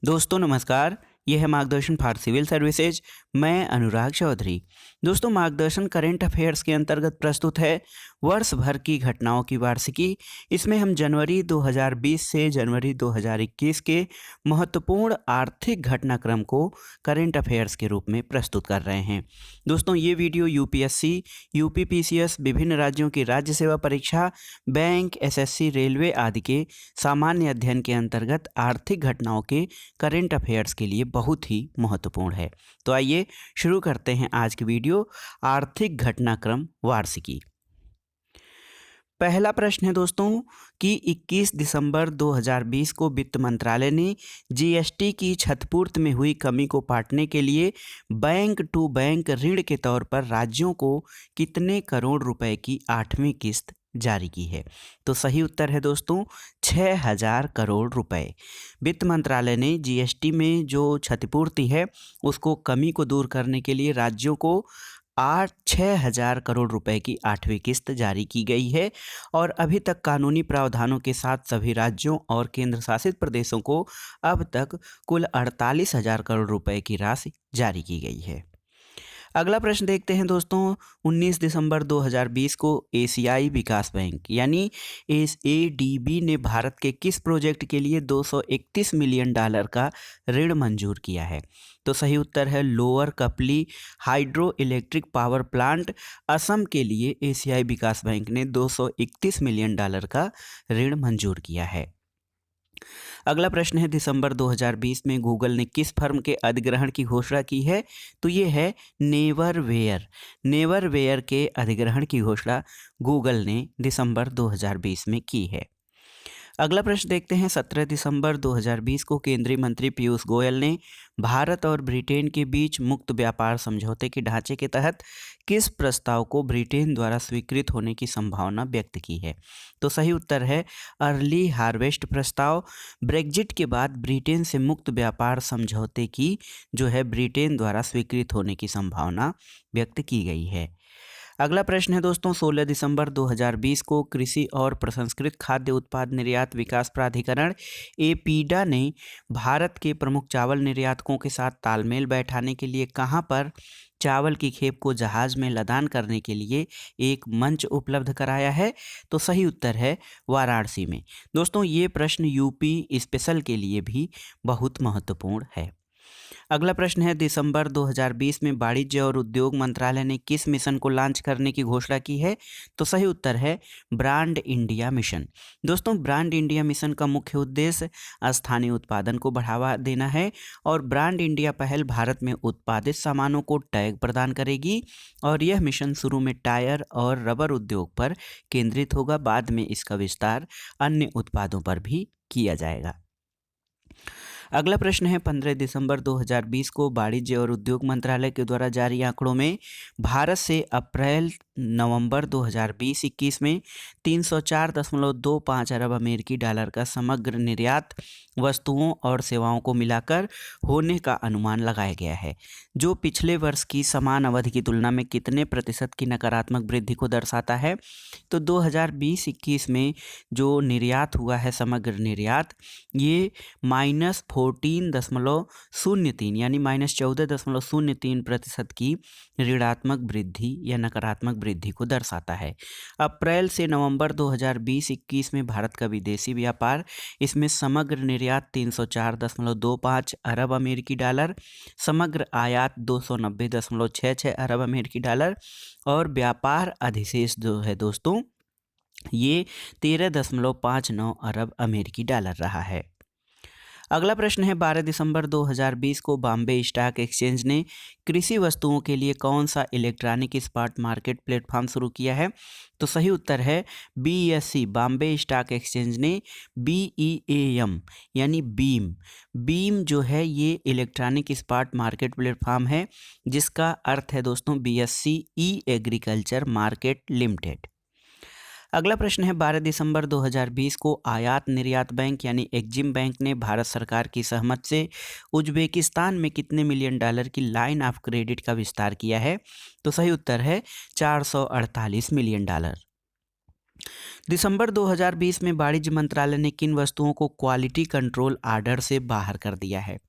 दोस्तों नमस्कार। यह है मार्गदर्शन फॉर सिविल सर्विसेज। मैं अनुराग चौधरी। दोस्तों, मार्गदर्शन करंट अफेयर्स के अंतर्गत प्रस्तुत है वर्ष भर की घटनाओं की वार्षिकी। इसमें हम जनवरी 2020 से जनवरी 2021 के महत्वपूर्ण आर्थिक घटनाक्रम को करंट अफेयर्स के रूप में प्रस्तुत कर रहे हैं। दोस्तों, ये वीडियो यूपीएससी, यूपीपीसीएस, विभिन्न राज्यों की राज्य सेवा परीक्षा, बैंक, एसएससी, रेलवे आदि के सामान्य अध्ययन के अंतर्गत आर्थिक घटनाओं के करंट अफेयर्स के लिए बहुत ही महत्वपूर्ण है। तो आइए शुरू करते हैं आज की वीडियो, आर्थिक घटनाक्रम वार्षिकी। पहला प्रश्न है दोस्तों कि 21 दिसंबर 2020 को वित्त मंत्रालय ने जीएसटी की क्षतिपूर्ति में हुई कमी को पाटने के लिए बैंक टू बैंक ऋण के तौर पर राज्यों को कितने करोड़ रुपए की 8वीं किस्त जारी की है। तो सही उत्तर है दोस्तों 6000 करोड़ रुपए। वित्त मंत्रालय ने जीएसटी में जो क्षतिपूर्ति है उसको कमी को दूर करने के लिए राज्यों को 6000 करोड़ रुपए की 8वीं किस्त जारी की गई है और अभी तक कानूनी प्रावधानों के साथ सभी राज्यों और केंद्र शासित प्रदेशों को अब तक कुल 48,000 करोड़ रुपए की राशि जारी की गई है। अगला प्रश्न देखते हैं दोस्तों, 19 दिसंबर 2020 को एशियाई विकास बैंक यानी एसएडीबी ने भारत के किस प्रोजेक्ट के लिए $231 मिलियन का ऋण मंजूर किया है। तो सही उत्तर है lower Kopili hydro electric power plant Assam के लिए एशियाई विकास बैंक ने $231 मिलियन का ऋण मंजूर किया है। अगला प्रश्न है, दिसंबर 2020 में गूगल ने किस फर्म के अधिग्रहण की घोषणा की है। तो ये है नेवरवेयर। नेवरवेयर के अधिग्रहण की घोषणा गूगल ने दिसंबर 2020 में की है। अगला प्रश्न देखते हैं, 17 दिसंबर 2020 को केंद्रीय मंत्री पीयूष गोयल ने भारत और ब्रिटेन के बीच मुक्त व्यापार समझौते के ढांचे के तहत किस प्रस्ताव को ब्रिटेन द्वारा स्वीकृत होने की संभावना व्यक्त की है। तो सही उत्तर है अर्ली हार्वेस्ट प्रस्ताव। ब्रेग्जिट के बाद ब्रिटेन से मुक्त व्यापार समझौते की जो है ब्रिटेन द्वारा स्वीकृत होने की संभावना व्यक्त की गई है। अगला प्रश्न है दोस्तों, 16 दिसंबर 2020 को कृषि और प्रसंस्कृत खाद्य उत्पाद निर्यात विकास प्राधिकरण एपीडा ने भारत के प्रमुख चावल निर्यातकों के साथ तालमेल बैठाने के लिए कहां पर चावल की खेप को जहाज में लदान करने के लिए एक मंच उपलब्ध कराया है। तो सही उत्तर है वाराणसी में। दोस्तों, ये प्रश्न यूपी स्पेशल के लिए भी बहुत महत्वपूर्ण है। अगला प्रश्न है, दिसंबर 2020 में वाणिज्य और उद्योग मंत्रालय ने किस मिशन को लॉन्च करने की घोषणा की है। तो सही उत्तर है ब्रांड इंडिया मिशन। दोस्तों, ब्रांड इंडिया मिशन का मुख्य उद्देश्य स्थानीय उत्पादन को बढ़ावा देना है और ब्रांड इंडिया पहल भारत में उत्पादित सामानों को टैग प्रदान करेगी और यह मिशन शुरू में टायर और रबर उद्योग पर केंद्रित होगा, बाद में इसका विस्तार अन्य उत्पादों पर भी किया जाएगा। अगला प्रश्न है, 15 दिसंबर 2020 को वाणिज्य और उद्योग मंत्रालय के द्वारा जारी आंकड़ों में भारत से अप्रैल नवंबर 2020-21 में 304.25 अरब अमेरिकी डॉलर का समग्र निर्यात वस्तुओं और सेवाओं को मिलाकर होने का अनुमान लगाया गया है, जो पिछले वर्ष की समान अवधि की तुलना में कितने प्रतिशत की नकारात्मक वृद्धि को दर्शाता है। तो 2020-21 में जो निर्यात हुआ है समग्र निर्यात, ये -14.03 यानी -14.03% की ऋणात्मक वृद्धि या नकारात्मक वृद्धि को दर्शाता है। अप्रैल से नवंबर 2020-21 में भारत का विदेशी व्यापार, इसमें समग्र निर्यात 304.25 अरब अमेरिकी डॉलर, समग्र आयात 290.66 अरब अमेरिकी डॉलर और व्यापार अधिशेष जो है दोस्तों ये 13.59 अरब अमेरिकी डॉलर रहा है। अगला प्रश्न है, 12 दिसंबर 2020 को बॉम्बे स्टॉक एक्सचेंज ने कृषि वस्तुओं के लिए कौन सा इलेक्ट्रॉनिक स्पॉट मार्केट प्लेटफॉर्म शुरू किया है। तो सही उत्तर है बीएससी। बॉम्बे स्टॉक एक्सचेंज ने बीईएएम यानी बीम जो है ये इलेक्ट्रॉनिक स्पॉट मार्केट प्लेटफॉर्म है, जिसका अर्थ है दोस्तों बीएससी ई एग्रीकल्चर मार्केट लिमिटेड। अगला प्रश्न है, 12 दिसंबर 2020 को आयात निर्यात बैंक यानी एक्जिम बैंक ने भारत सरकार की सहमति से उज्बेकिस्तान में कितने मिलियन डॉलर की लाइन ऑफ क्रेडिट का विस्तार किया है। तो सही उत्तर है 448 मिलियन डॉलर। दिसंबर 2020 में वाणिज्य मंत्रालय ने किन वस्तुओं को क्वालिटी कंट्रोल आर्डर से बाहर कर दिया है?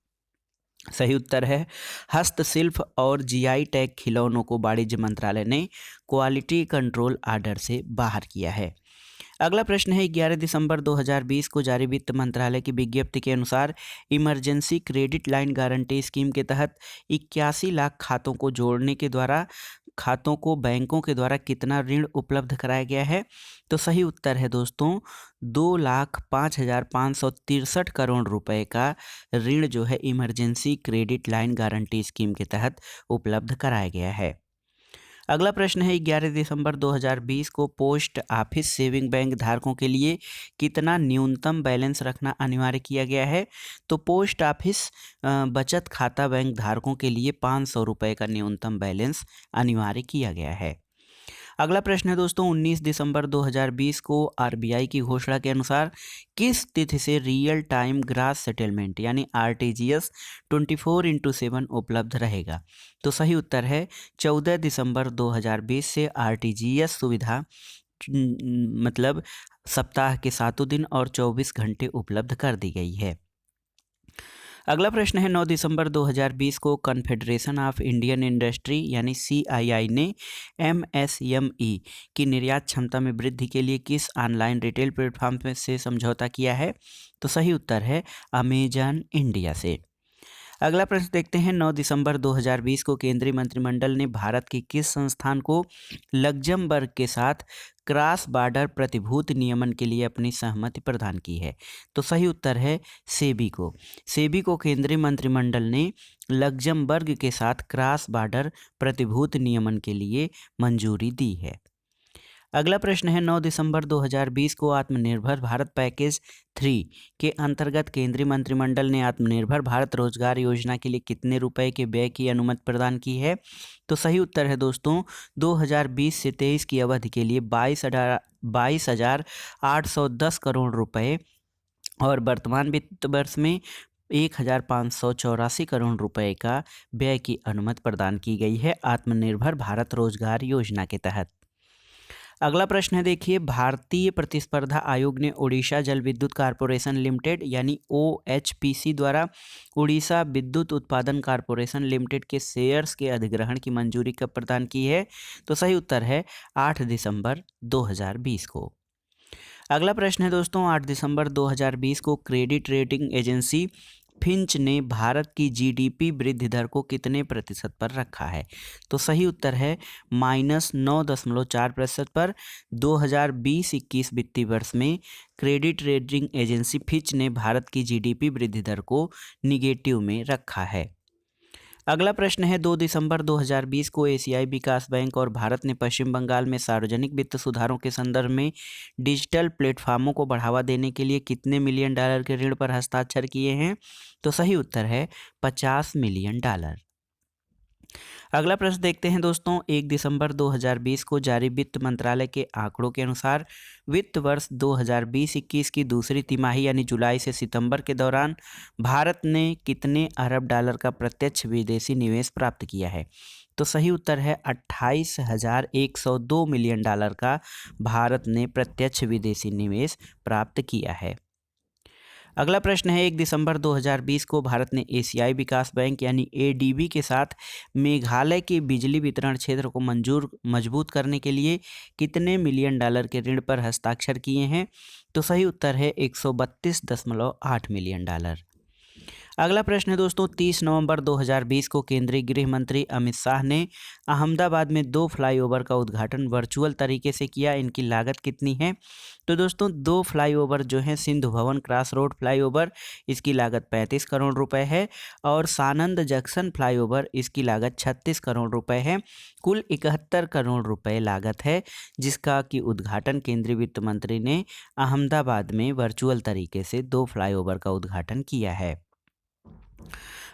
सही उत्तर है हस्तशिल्प और जीआई टैग खिलौनों को वाणिज्य मंत्रालय ने क्वालिटी कंट्रोल आर्डर से बाहर किया है। अगला प्रश्न है 11 दिसंबर 2020 को जारी वित्त मंत्रालय की विज्ञप्ति के अनुसार emergency credit line guarantee scheme के तहत 81 लाख खातों को बैंकों के द्वारा कितना ऋण उपलब्ध कराया गया है? तो सही उत्तर है दोस्तों 2,05,563 रुपए का ऋण जो है emergency credit line guarantee scheme के तहत उपलब्ध कराया गया है। अगला प्रश्न है 11 दिसंबर 2020 को पोस्ट ऑफिस सेविंग बैंक धारकों के लिए कितना न्यूनतम बैलेंस रखना अनिवार्य किया गया है? तो पोस्ट ऑफिस बचत खाता बैंक धारकों के लिए 500 रुपये का न्यूनतम बैलेंस अनिवार्य किया गया है। अगला प्रश्न है दोस्तों 19 दिसंबर 2020 को आरबीआई की घोषणा के अनुसार किस तिथि से रियल टाइम ग्रास सेटलमेंट यानी आरटीजीएस 24/7 उपलब्ध रहेगा? तो सही उत्तर है 14 दिसंबर 2020 से आरटीजीएस सुविधा मतलब सप्ताह के 7 दिन और 24 घंटे उपलब्ध कर दी गई है। अगला प्रश्न है 9 दिसंबर 2020 को कॉन्फेडरेशन ऑफ इंडियन इंडस्ट्री यानी सीआईआई ने एमएसएमई की निर्यात क्षमता में वृद्धि के लिए किस ऑनलाइन रिटेल प्लेटफॉर्म से समझौता किया है? तो सही उत्तर है अमेजन इंडिया से। अगला प्रश्न देखते हैं 9 दिसंबर 2020 को केंद्रीय मंत्रिमंडल ने भारत के किस संस्थान को लग्जमबर्ग के साथ क्रॉस बॉर्डर प्रतिभूति नियमन के लिए अपनी सहमति प्रदान की है? तो सही उत्तर है सेबी को। सेबी को केंद्रीय मंत्रिमंडल ने लग्जमबर्ग के साथ क्रॉस बॉर्डर प्रतिभूति नियमन के लिए मंजूरी दी है। अगला प्रश्न है 9 दिसंबर 2020 को आत्मनिर्भर भारत पैकेज 3 के अंतर्गत केंद्रीय मंत्रिमंडल ने आत्मनिर्भर भारत रोजगार योजना के लिए कितने रुपए के व्यय की अनुमति प्रदान की है? तो सही उत्तर है दोस्तों 2020 से 23 की अवधि के लिए 22,810 करोड़ रुपए और वर्तमान वित्त वर्ष में 1,584 करोड़ रुपए का व्यय की अनुमति प्रदान की गई है आत्मनिर्भर भारत रोजगार योजना के तहत। अगला प्रश्न है देखिए भारतीय प्रतिस्पर्धा आयोग ने ओडिशा जल विद्युत कॉर्पोरेशन लिमिटेड यानी ओएचपीसी द्वारा उड़ीसा विद्युत उत्पादन कॉर्पोरेशन लिमिटेड के शेयर्स के अधिग्रहण की मंजूरी कब प्रदान की है? तो सही उत्तर है 8 दिसंबर 2020 को। अगला प्रश्न है दोस्तों 8 दिसंबर 2020 को क्रेडिट रेटिंग एजेंसी फिंच ने भारत की जीडीपी वृद्धि दर को कितने प्रतिशत पर रखा है? तो सही उत्तर है -9.4% पर 2020-21 वित्तीय वर्ष में क्रेडिट रेटिंग एजेंसी फिच ने भारत की जीडीपी वृद्धि दर को निगेटिव में रखा है। अगला प्रश्न है 2 दिसंबर 2020 को एशियाई विकास बैंक और भारत ने पश्चिम बंगाल में सार्वजनिक वित्त सुधारों के संदर्भ में डिजिटल प्लेटफॉर्मों को बढ़ावा देने के लिए कितने मिलियन डॉलर के ऋण पर हस्ताक्षर किए हैं? तो सही उत्तर है 50 मिलियन डॉलर। अगला प्रश्न देखते हैं दोस्तों 1 दिसंबर 2020 को जारी वित्त मंत्रालय के आंकड़ों के अनुसार वित्त वर्ष 2020-21 की दूसरी तिमाही यानी जुलाई से सितंबर के दौरान भारत ने कितने अरब डॉलर का प्रत्यक्ष विदेशी निवेश प्राप्त किया है? तो सही उत्तर है 28,102 मिलियन डॉलर का भारत ने प्रत्यक्ष विदेशी निवेश प्राप्त किया है। अगला प्रश्न है 1 दिसंबर 2020 को भारत ने एशियाई विकास बैंक यानी एडीबी के साथ मेघालय के बिजली वितरण क्षेत्र को मजबूत करने के लिए कितने मिलियन डॉलर के ऋण पर हस्ताक्षर किए हैं? तो सही उत्तर है 132.8 मिलियन डॉलर। अगला प्रश्न है दोस्तों 30 नवंबर 2020 को केंद्रीय गृह मंत्री अमित शाह ने अहमदाबाद में 2 फ्लाईओवर का उद्घाटन वर्चुअल तरीके से किया। इनकी लागत कितनी है? तो दोस्तों 2 फ्लाईओवर जो हैं Sindhu Bhavan cross road flyover इसकी लागत 35 करोड़ रुपए है और सानंद जंक्शन फ्लाईओवर इसकी लागत 36 करोड़ रुपए है। कुल 71 करोड़ रुपए लागत है जिसका कि उद्घाटन केंद्रीय वित्त मंत्री ने अहमदाबाद में वर्चुअल तरीके से 2 फ्लाईओवर का उद्घाटन किया है।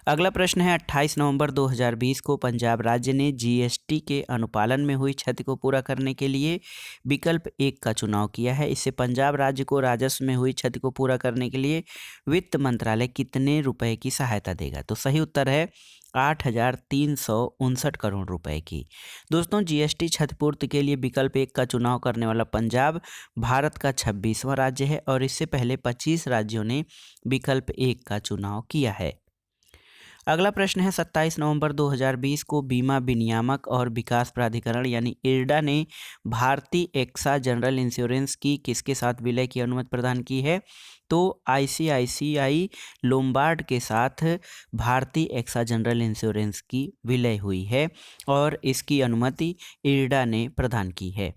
अगला प्रश्न है 28 नवंबर 2020 को पंजाब राज्य ने जीएसटी के अनुपालन में हुई क्षति को पूरा करने के लिए विकल्प 1 का चुनाव किया है। इससे पंजाब राज्य को राजस्व में हुई क्षति को पूरा करने के लिए वित्त मंत्रालय कितने रुपए की सहायता देगा? तो सही उत्तर है 8,359 करोड़ रुपए की। दोस्तों, जीएसटी क्षतिपूर्ति के लिए विकल्प 1 का चुनाव करने वाला पंजाब भारत का 26वां राज्य है और इससे पहले 25 राज्यों ने विकल्प 1 का चुनाव किया है। अगला प्रश्न है 27 नवंबर 2020 को बीमा विनियामक और विकास प्राधिकरण यानी इरडा ने भारतीय एक्सा जनरल इंश्योरेंस की किसके साथ विलय की अनुमति प्रदान की है? तो आईसीआईसीआई लोम्बार्ड के साथ भारतीय एक्सा जनरल इंश्योरेंस की विलय हुई है और इसकी अनुमति इरडा ने प्रदान की है।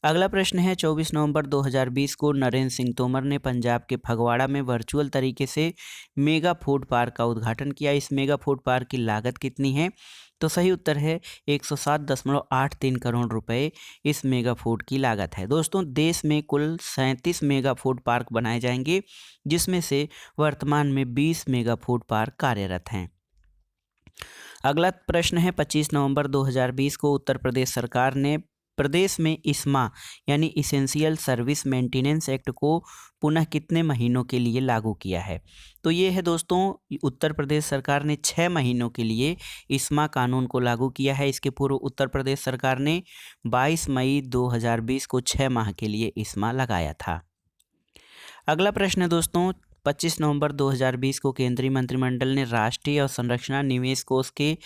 अगला प्रश्न है 24 नवंबर 2020 को नरेंद्र सिंह तोमर ने पंजाब के फगवाड़ा में वर्चुअल तरीके से मेगा फूड पार्क का उद्घाटन किया। इस मेगा फूड पार्क की लागत कितनी है? तो सही उत्तर है 107.83 करोड़ रुपए इस मेगा फूड की लागत है। दोस्तों, देश में कुल 37 मेगा फूड पार्क बनाए जाएंगे, जिसमें से वर्तमान में 20 मेगा फूड पार्क कार्यरत हैं। अगला प्रश्न है 25 नवंबर 2020 को उत्तर प्रदेश सरकार ने प्रदेश में इस्मा यानी इसेंशियल सर्विस मेंटेनेंस एक्ट को पुनः कितने महीनों के लिए लागू किया है? तो ये है दोस्तों, उत्तर प्रदेश सरकार ने 6 महीनों के लिए इस्मा कानून को लागू किया है। इसके पूर्व उत्तर प्रदेश सरकार ने 22 मई 2020 को 6 माह के लिए इस्मा लगाया था। अगला प्रश्न है दोस्तों, 25 नवंबर 2020 को केंद्रीय मंत्रिमंडल ने राष्ट्रीय अवसंरचना निवेश कोष के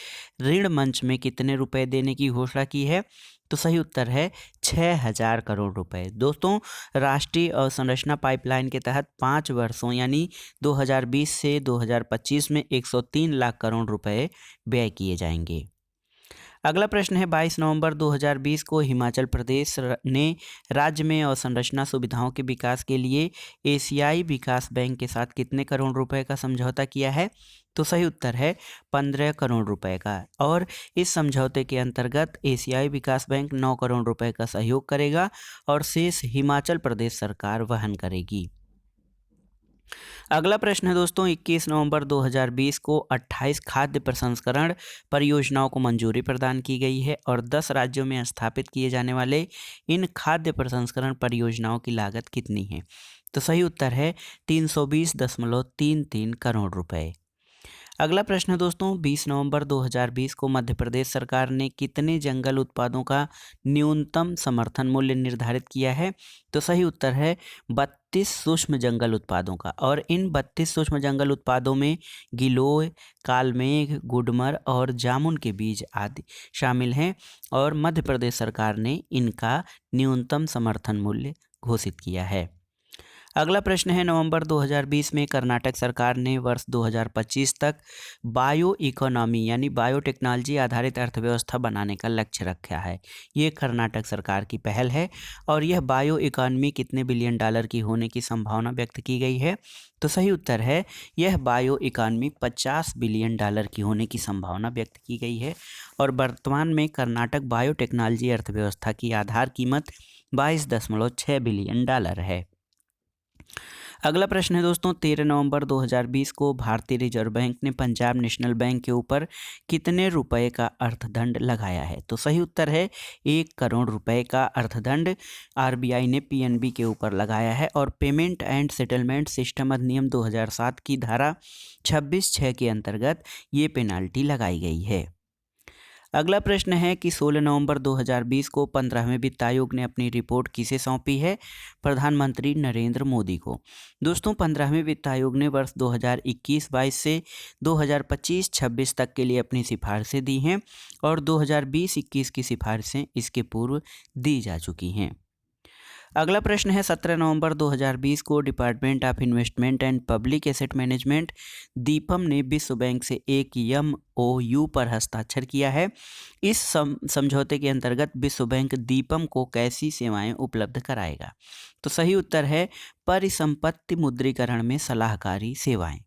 ऋण मंच में कितने रुपए देने की घोषणा की है? तो सही उत्तर है 6,000 करोड़ रुपए। दोस्तों, राष्ट्रीय अवसंरचना पाइपलाइन के तहत 5 वर्षों यानी 2020 से 2025 में 103 लाख करोड़ रुपए व्यय किए जाएंगे। अगला प्रश्न है 22 नवंबर 2020 को हिमाचल प्रदेश ने राज्य में अवसंरचना सुविधाओं के विकास के लिए एशियाई विकास बैंक के साथ कितने करोड़ रुपए का समझौता किया है? तो सही उत्तर है 15 करोड़ रुपए का और इस समझौते के अंतर्गत एशियाई विकास बैंक 9 करोड़ रुपए का सहयोग करेगा और शेष हिमाचल प्रदेश सरकार वहन करेगी। अगला प्रश्न है दोस्तों, 21 नवंबर 2020 को 28 खाद्य प्रसंस्करण परियोजनाओं को मंजूरी प्रदान की गई है और 10 राज्यों में स्थापित किए जाने वाले इन खाद्य प्रसंस्करण परियोजनाओं की लागत कितनी है? तो सही उत्तर है 320.33 करोड़ रुपए। अगला प्रश्न है दोस्तों, 20 नवंबर 2020 को मध्य प्रदेश सरकार ने कितने जंगल उत्पादों का न्यूनतम समर्थन मूल्य निर्धारित किया है? तो सही उत्तर है 32 सूक्ष्म जंगल उत्पादों का और इन 32 सूक्ष्म जंगल उत्पादों में गिलोय, कालमेघ, गुडमर और जामुन के बीज आदि शामिल हैं और मध्य प्रदेश सरकार ने इनका न्यूनतम समर्थन मूल्य घोषित किया है। अगला प्रश्न है, नवंबर 2020 में कर्नाटक सरकार ने वर्ष 2025 तक बायो इकोनॉमी यानी बायोटेक्नोलॉजी आधारित अर्थव्यवस्था बनाने का लक्ष्य रखा है। ये कर्नाटक सरकार की पहल है और यह बायो इकोनॉमी कितने बिलियन डॉलर की होने की संभावना व्यक्त की गई है? तो सही उत्तर है यह बायो इकोनॉमी 50 बिलियन डॉलर की होने की संभावना व्यक्त की गई है और वर्तमान में कर्नाटक बायोटेक्नोलॉजी अर्थव्यवस्था की आधार कीमत 22.6 बिलियन डॉलर है। अगला प्रश्न है दोस्तों, 13 नवंबर 2020 को भारतीय रिजर्व बैंक ने पंजाब नेशनल बैंक के ऊपर कितने रुपए का अर्थदंड लगाया है? तो सही उत्तर है 1 करोड़ रुपए का अर्थदंड आरबीआई ने पीएनबी के ऊपर लगाया है और पेमेंट एंड सेटलमेंट सिस्टम अधिनियम 2007 की धारा 26(6) के अंतर्गत ये पेनाल्टी लगाई गई है। अगला प्रश्न है कि 16 नवंबर 2020 को 15वें वित्त आयोग ने अपनी रिपोर्ट किसे सौंपी है? प्रधानमंत्री नरेंद्र मोदी को। दोस्तों, 15वें वित्त आयोग ने वर्ष 2021-22 से 2025-26 तक के लिए अपनी सिफारिशें दी हैं और 2020-21 की सिफारिशें इसके पूर्व दी जा चुकी हैं। अगला प्रश्न है 17 नवंबर 2020 को department of investment and public asset management Deepam ने विश्व बैंक से एक MOU पर हस्ताक्षर किया है। इस समझौते के अंतर्गत विश्व बैंक दीपम को कैसी सेवाएं उपलब्ध कराएगा? तो सही उत्तर है परिसंपत्ति मुद्रीकरण में सलाहकारी सेवाएं।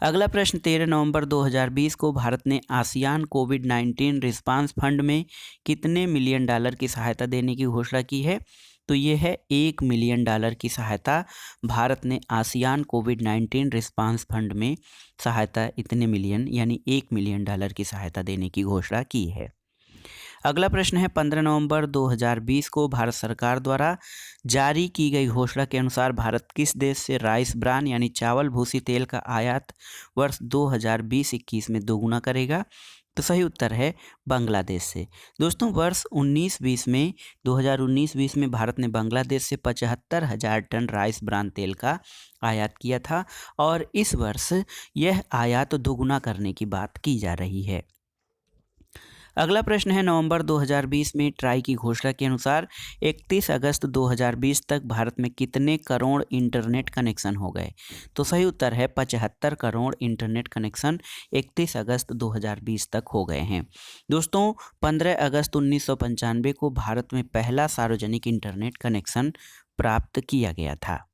अगला प्रश्न 13 नवंबर 2020 को भारत ने आसियान कोविड-19 रिस्पांस फंड में कितने मिलियन डॉलर की सहायता देने की घोषणा की है? तो ये है 1 मिलियन डॉलर की सहायता भारत ने आसियान कोविड-19 रिस्पांस फंड में सहायता इतने मिलियन यानी 1 मिलियन डॉलर की सहायता देने की घोषणा की है। अगला प्रश्न है 15 नवंबर 2020 को भारत सरकार द्वारा जारी की गई घोषणा के अनुसार भारत किस देश से राइस ब्रान यानी चावल भूसी तेल का आयात वर्ष 2020-21 में दोगुना करेगा? तो सही उत्तर है बांग्लादेश से। दोस्तों वर्ष 2019-20 में भारत ने बांग्लादेश से 75,000 टन राइस ब्रान तेल का आयात किया था और इस वर्ष यह आयात दोगुना करने की बात की जा रही है। अगला प्रश्न है नवंबर 2020 में ट्राई की घोषणा के अनुसार 31 अगस्त 2020 तक भारत में कितने करोड़ इंटरनेट कनेक्शन हो गए? तो सही उत्तर है 75 करोड़ इंटरनेट कनेक्शन 31 अगस्त 2020 तक हो गए हैं। दोस्तों 15 अगस्त 1995 को भारत में पहला सार्वजनिक इंटरनेट कनेक्शन प्राप्त किया गया था।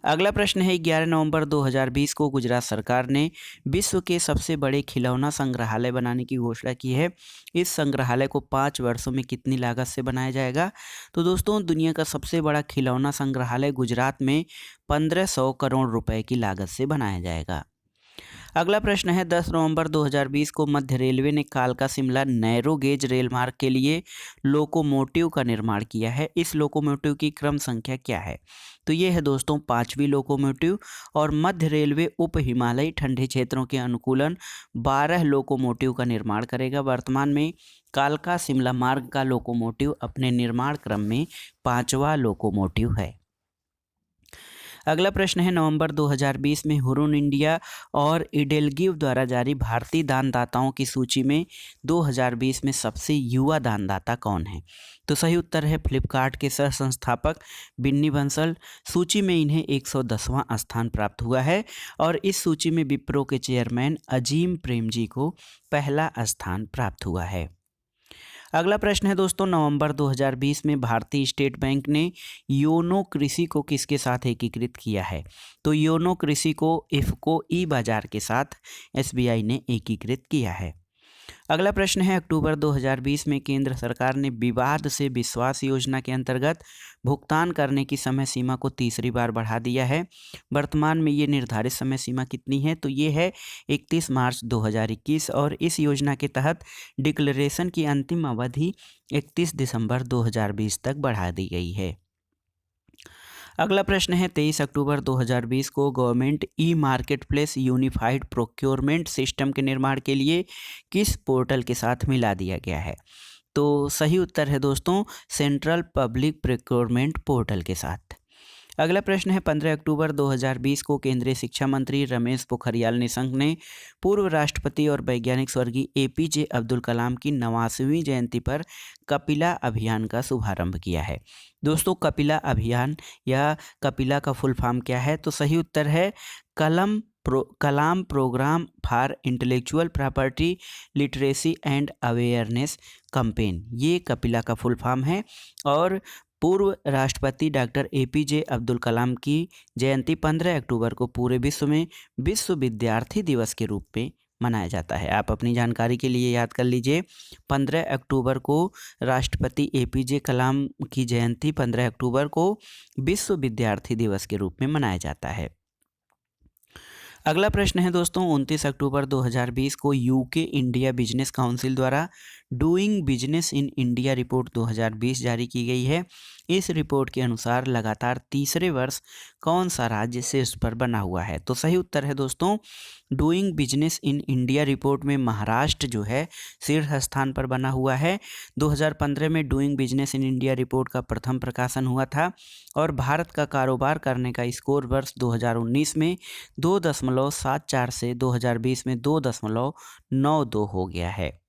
अगला प्रश्न है 11 नवंबर 2020 को गुजरात सरकार ने विश्व के सबसे बड़े खिलौना संग्रहालय बनाने की घोषणा की है। इस संग्रहालय को 5 वर्षों में कितनी लागत से बनाया जाएगा? तो दोस्तों दुनिया का सबसे बड़ा खिलौना संग्रहालय गुजरात में 1500 करोड़ रुपए की लागत से बनाया जाएगा। अगला प्रश्न है 10 नवंबर 2020 को मध्य रेलवे ने कालका शिमला नैरो गेज रेल मार्ग के लिए लोकोमोटिव का निर्माण किया है। इस लोकोमोटिव की क्रम संख्या क्या है? तो ये है दोस्तों 5वीं लोकोमोटिव और मध्य रेलवे उप हिमालयी ठंडे क्षेत्रों के अनुकूलन 12 लोकोमोटिव का निर्माण करेगा। वर्तमान में कालका शिमला मार्ग का लोकोमोटिव अपने निर्माण क्रम में 5वां लोकोमोटिव है। अगला प्रश्न है नवंबर 2020 में हुरुन इंडिया और इडेलगिव द्वारा जारी भारतीय दानदाताओं की सूची में 2020 में सबसे युवा दानदाता कौन है? तो सही उत्तर है फ्लिपकार्ट के सह संस्थापक बिन्नी बंसल। सूची में इन्हें 110वां स्थान प्राप्त हुआ है और इस सूची में विप्रो के चेयरमैन अजीम प्रेमजी को पहला स्थान प्राप्त हुआ है। अगला प्रश्न है दोस्तों नवंबर 2020 में भारतीय स्टेट बैंक ने योनो कृषि को किसके साथ एकीकृत किया है? तो योनो कृषि को इफ्को ई बाजार के साथ एसबीआई ने एकीकृत किया है। अगला प्रश्न है अक्टूबर 2020 में केंद्र सरकार ने विवाद से विश्वास योजना के अंतर्गत भुगतान करने की समय सीमा को तीसरी बार बढ़ा दिया है। वर्तमान में ये निर्धारित समय सीमा कितनी है? तो ये है 31 मार्च 2021 और इस योजना के तहत डिक्लेरेशन की अंतिम अवधि 31 दिसंबर 2020 तक बढ़ा दी गई है। अगला प्रश्न है 23 अक्टूबर 2020 को government e market place unified procurement system के निर्माण के लिए किस पोर्टल के साथ मिला दिया गया है? तो सही उत्तर है दोस्तों सेंट्रल पब्लिक प्रोक्योरमेंट पोर्टल के साथ। अगला प्रश्न है 15 अक्टूबर 2020 को केंद्रीय शिक्षा मंत्री रमेश पोखरियाल निशंक ने पूर्व राष्ट्रपति और वैज्ञानिक स्वर्गीय एपीजे अब्दुल कलाम की 89वीं जयंती पर कपिला अभियान का शुभारंभ किया है। दोस्तों कपिला अभियान या कपिला का फुल फॉर्म क्या है? तो सही उत्तर है Kalam program for intellectual property literacy and awareness campaign, ये कपिला का फुल फॉर्म है। और पूर्व राष्ट्रपति डॉक्टर एपीजे अब्दुल कलाम की जयंती 15 अक्टूबर को पूरे विश्व में विश्व विद्यार्थी दिवस के रूप में मनाया जाता है। आप अपनी जानकारी के लिए याद कर लीजिए 15 अक्टूबर को राष्ट्रपति एपीजे कलाम की जयंती 15 अक्टूबर को विश्व विद्यार्थी दिवस के रूप में मनाया जाता है। अगला प्रश्न है दोस्तों 29 अक्टूबर 2020 को यूके इंडिया बिजनेस काउंसिल द्वारा doing business in India report 2020 जारी की गई है। इस रिपोर्ट के अनुसार लगातार तीसरे वर्ष कौन सा राज्य शीर्ष पर बना हुआ है? तो सही उत्तर है दोस्तों doing business in India report में महाराष्ट्र जो है शीर्ष स्थान पर बना हुआ है। 2015 में doing business in India report का प्रथम प्रकाशन हुआ था और भारत का कारोबार करने का स्कोर वर्ष 2019 में 2.74 से 2020 में 2.92 हो गया है।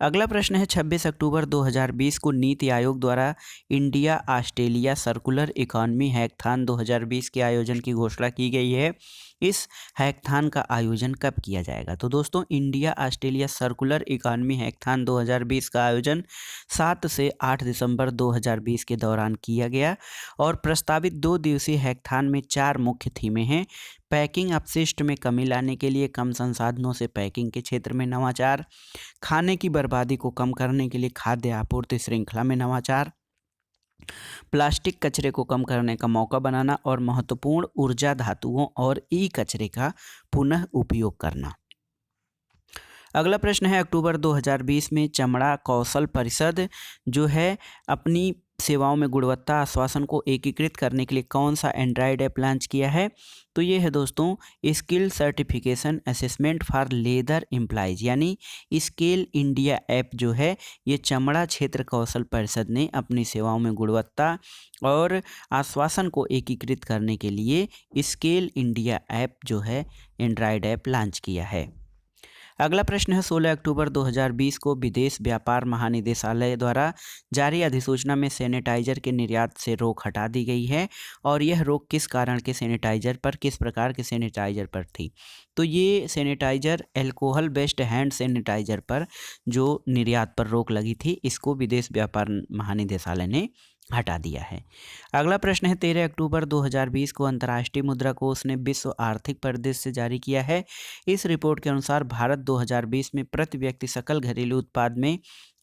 अगला प्रश्न है 26 अक्टूबर 2020 को नीति आयोग द्वारा India Australia circular economy hackathon 2020 के आयोजन की घोषणा की गई है। इस हैकथॉन का आयोजन कब किया जाएगा? तो दोस्तों India Australia circular economy hackathon 2020 का आयोजन 7 से 8 दिसंबर 2020 के दौरान किया गया और प्रस्तावित 2 दिवसीय हैकथॉन में 4 मुख्य थीमें हैं। पैकिंग अपशिष्ट में कमी लाने के लिए कम संसाधनों से पैकिंग के क्षेत्र में नवाचार, खाने की बर्बादी को कम करने के लिए खाद्य आपूर्ति श्रृंखला में नवाचार, प्लास्टिक कचरे को कम करने का मौका बनाना और महत्वपूर्ण ऊर्जा धातुओं और ई कचरे का पुनः उपयोग करना। अगला प्रश्न है, अक्टूबर 2020 में चमड़ा कौशल परिषद जो है अपनी सेवाओं में गुणवत्ता आश्वासन को एकीकृत करने के लिए कौन सा एंड्रॉयड ऐप लॉन्च किया है? तो ये है दोस्तों skill certification assessment for leather employees यानी स्किल इंडिया ऐप जो है ये चमड़ा क्षेत्र कौशल परिषद ने अपनी सेवाओं में गुणवत्ता और आश्वासन को एकीकृत करने के लिए स्किल इंडिया ऐप जो है एंड्रॉयड ऐप लॉन्च किया है। अगला प्रश्न है, 16 अक्टूबर 2020 को विदेश व्यापार महानिदेशालय द्वारा जारी अधिसूचना में सैनिटाइजर के निर्यात से रोक हटा दी गई है और यह रोक किस कारण के सैनिटाइजर पर, किस प्रकार के सैनिटाइजर पर थी? तो ये sanitiser alcohol based hand sanitiser पर जो निर्यात पर रोक लगी थी इसको विदेश व्यापार महानिदेशालय ने हटा दिया है। अगला प्रश्न है, 13 अक्टूबर 2020 को अंतर्राष्ट्रीय मुद्रा कोष ने विश्व आर्थिक परिदृश्य जारी किया है। इस रिपोर्ट के अनुसार भारत 2020 में प्रति व्यक्ति सकल घरेलू उत्पाद में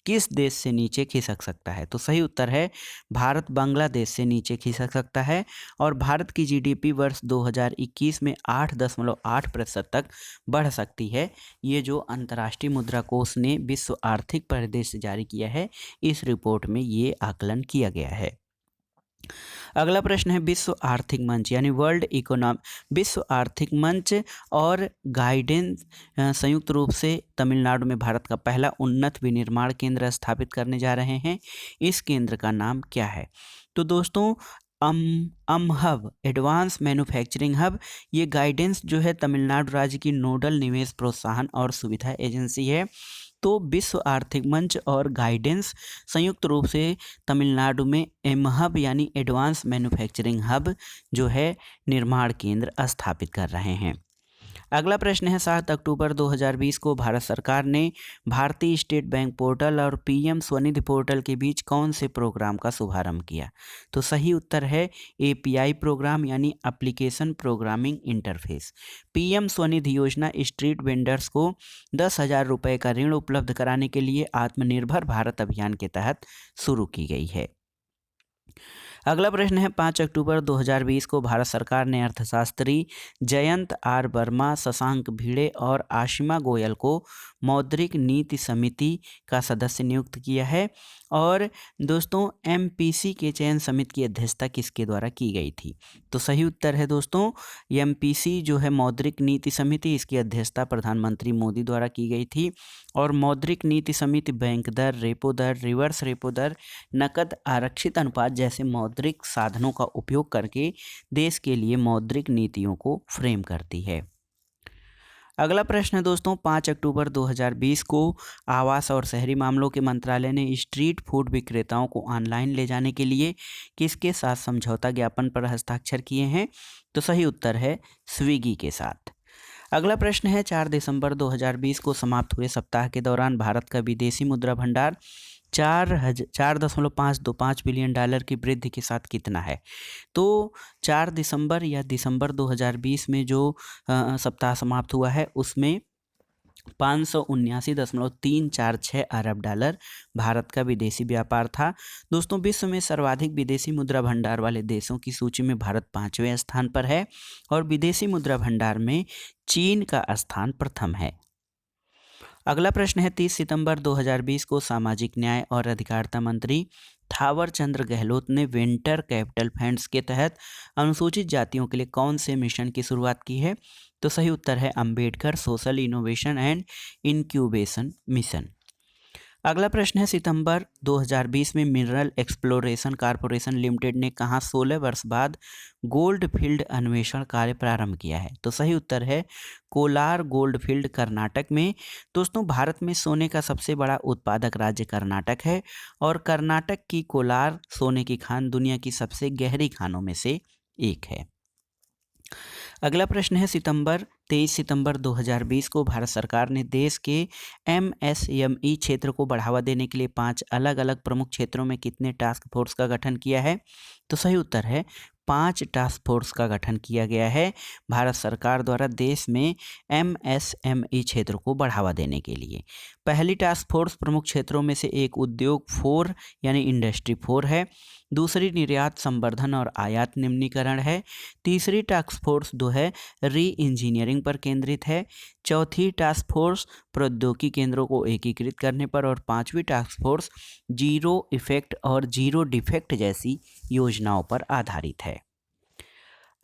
किस देश से नीचे खिसक सकता है? तो सही उत्तर है भारत बांग्लादेश से नीचे खिसक सकता है और भारत की जीडीपी वर्ष 2021 में 8.8% तक बढ़ सकती है। ये जो अंतर्राष्ट्रीय मुद्रा कोष ने विश्व आर्थिक परिदृश्य जारी किया है इस रिपोर्ट में ये आकलन किया गया है। अगला प्रश्न है, विश्व आर्थिक मंच यानी विश्व आर्थिक मंच और गाइडेंस संयुक्त रूप से तमिलनाडु में भारत का पहला उन्नत विनिर्माण केंद्र स्थापित करने जा रहे हैं। इस केंद्र का नाम क्या है? तो दोस्तों हब एडवांस मैन्युफैक्चरिंग हब ये गाइडेंस जो है तमिलनाडु राज्य की नोडल निवेश प्रोत्साहन और सुविधा एजेंसी है। तो विश्व आर्थिक मंच और गाइडेंस संयुक्त रूप से तमिलनाडु में एमहब यानी एडवांस मैन्युफैक्चरिंग हब जो है निर्माण केंद्र स्थापित कर रहे हैं। अगला प्रश्न है, 7 अक्टूबर 2020 को भारत सरकार ने भारतीय स्टेट बैंक पोर्टल और पीएम स्वनिधि पोर्टल के बीच कौन से प्रोग्राम का शुभारंभ किया? तो सही उत्तर है एपीआई प्रोग्राम यानी application programming interface. PM Svanidhi योजना स्ट्रीट वेंडर्स को 10,000 रुपये का ऋण उपलब्ध कराने के लिए आत्मनिर्भर भारत अभियान के तहत शुरू की गई है। अगला प्रश्न है, 5 अक्टूबर 2020 को भारत सरकार ने अर्थशास्त्री जयंत आर वर्मा, शशांक भिड़े और आशिमा गोयल को मौद्रिक नीति समिति का सदस्य नियुक्त किया है। और दोस्तों एमपीसी के चयन समिति की अध्यक्षता किसके द्वारा की गई थी? तो सही उत्तर है दोस्तों एमपीसी जो है मौद्रिक नीति समिति, इसकी अध्यक्षता प्रधानमंत्री मोदी द्वारा की गई थी। और मौद्रिक नीति समिति बैंक दर, रेपो दर, रिवर्स रेपो दर, नकद आरक्षित अनुपात जैसे मौद्रिक साधनों का उपयोग करके देश के लिए मौद्रिक नीतियों को फ्रेम करती है। अगला प्रश्न है दोस्तों, 5 अक्टूबर 2020 को आवास और शहरी मामलों के मंत्रालय ने स्ट्रीट फूड विक्रेताओं को ऑनलाइन ले जाने के लिए किसके साथ समझौता ज्ञापन पर हस्ताक्षर किए हैं? तो सही उत्तर है स्विगी के साथ। अगला प्रश्न है, 4 दिसंबर 2020 को समाप्त हुए सप्ताह के दौरान भारत का विदेशी मुद्रा भंडार 4.525 बिलियन डॉलर की वृद्धि के साथ कितना है? तो 4 दिसंबर या दिसंबर 2020 में जो सप्ताह समाप्त हुआ है उसमें 579.346 अरब डॉलर भारत का विदेशी व्यापार था। दोस्तों विश्व में सर्वाधिक विदेशी मुद्रा भंडार वाले देशों की सूची में भारत 5वें स्थान पर है और विदेशी मुद्रा भंडार में चीन का स्थान प्रथम है। अगला प्रश्न है, 30 सितंबर 2020 को सामाजिक न्याय और अधिकारिता मंत्री थावर चंद गहलोत ने वेंचर कैपिटल फंड्स के तहत अनुसूचित जातियों के लिए कौन से मिशन की शुरुआत की है? तो सही उत्तर है Ambedkar social innovation and incubation mission. अगला प्रश्न है, सितंबर 2020 में मिनरल एक्सप्लोरेशन कॉरपोरेशन लिमिटेड ने कहां 16 वर्ष बाद गोल्ड फील्ड अन्वेषण कार्य प्रारंभ किया है? तो सही उत्तर है कोलार गोल्ड फील्ड कर्नाटक में। दोस्तों भारत में सोने का सबसे बड़ा उत्पादक राज्य कर्नाटक है और कर्नाटक की कोलार सोने की खान दुनिया की सबसे गहरी खानों में से एक है। अगला प्रश्न है, 23 सितंबर 2020 को भारत सरकार ने देश के एमएसएमई क्षेत्र को बढ़ावा देने के लिए 5 अलग अलग प्रमुख क्षेत्रों में कितने टास्क फोर्स का गठन किया है? तो सही उत्तर है 5 टास्क फोर्स का गठन किया गया है भारत सरकार द्वारा देश में एमएसएमई क्षेत्र को बढ़ावा देने के लिए। पहली टास्क फोर्स प्रमुख क्षेत्रों में से एक उद्योग 4 यानी इंडस्ट्री 4 है। दूसरी निर्यात संवर्धन और आयात निम्नीकरण है। तीसरी टास्क फोर्स जो है री इंजीनियरिंग पर केंद्रित है। चौथी टास्क फोर्स प्रौद्योगिकी केंद्रों को एकीकृत करने पर, और पांचवी टास्क फोर्स जीरो इफेक्ट और जीरो डिफेक्ट जैसी योजनाओं पर आधारित है।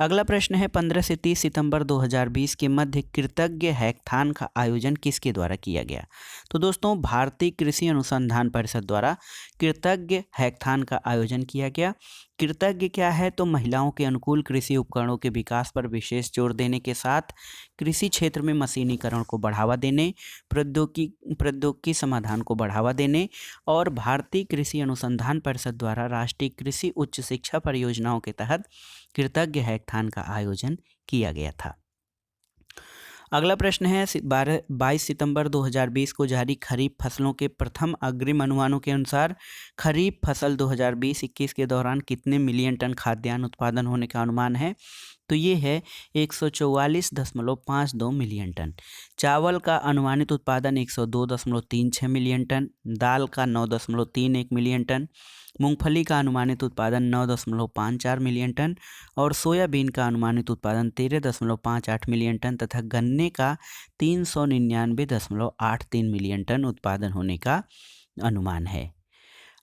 अगला प्रश्न है 15 से 30 सितंबर 2020 के मध्य कृतज्ञ हैकाथॉन का आयोजन किसके द्वारा किया गया? तो दोस्तों भारतीय कृषि अनुसंधान परिषद द्वारा कृतज्ञ हैकाथॉन का आयोजन किया गया। कृतज्ञ क्या है? तो महिलाओं के अनुकूल कृषि उपकरणों के विकास पर विशेष जोर देने के साथ कृषि क्षेत्र में मशीनीकरण को बढ़ावा देने, प्रौद्योगिकी समाधान को बढ़ावा देने और भारतीय कृषि अनुसंधान परिषद द्वारा राष्ट्रीय कृषि उच्च शिक्षा परियोजनाओं के तहत कृतज्ञ हैकाथॉन का आयोजन किया गया था। अगला प्रश्न है 22 सितंबर 2020 को जारी खरीफ फसलों के प्रथम अग्रिम अनुमानों के अनुसार खरीफ फसल 2020-21 के दौरान कितने मिलियन टन खाद्यान्न उत्पादन होने का अनुमान है? तो ये है 144.52 मिलियन टन। चावल का अनुमानित उत्पादन 102.36 मिलियन टन, दाल का 9.31 मिलियन टन, मूंगफली का अनुमानित उत्पादन 9.54 मिलियन टन और सोयाबीन का अनुमानित उत्पादन 13.58 मिलियन टन तथा गन्ने का 399.83 मिलियन टन उत्पादन होने का अनुमान है।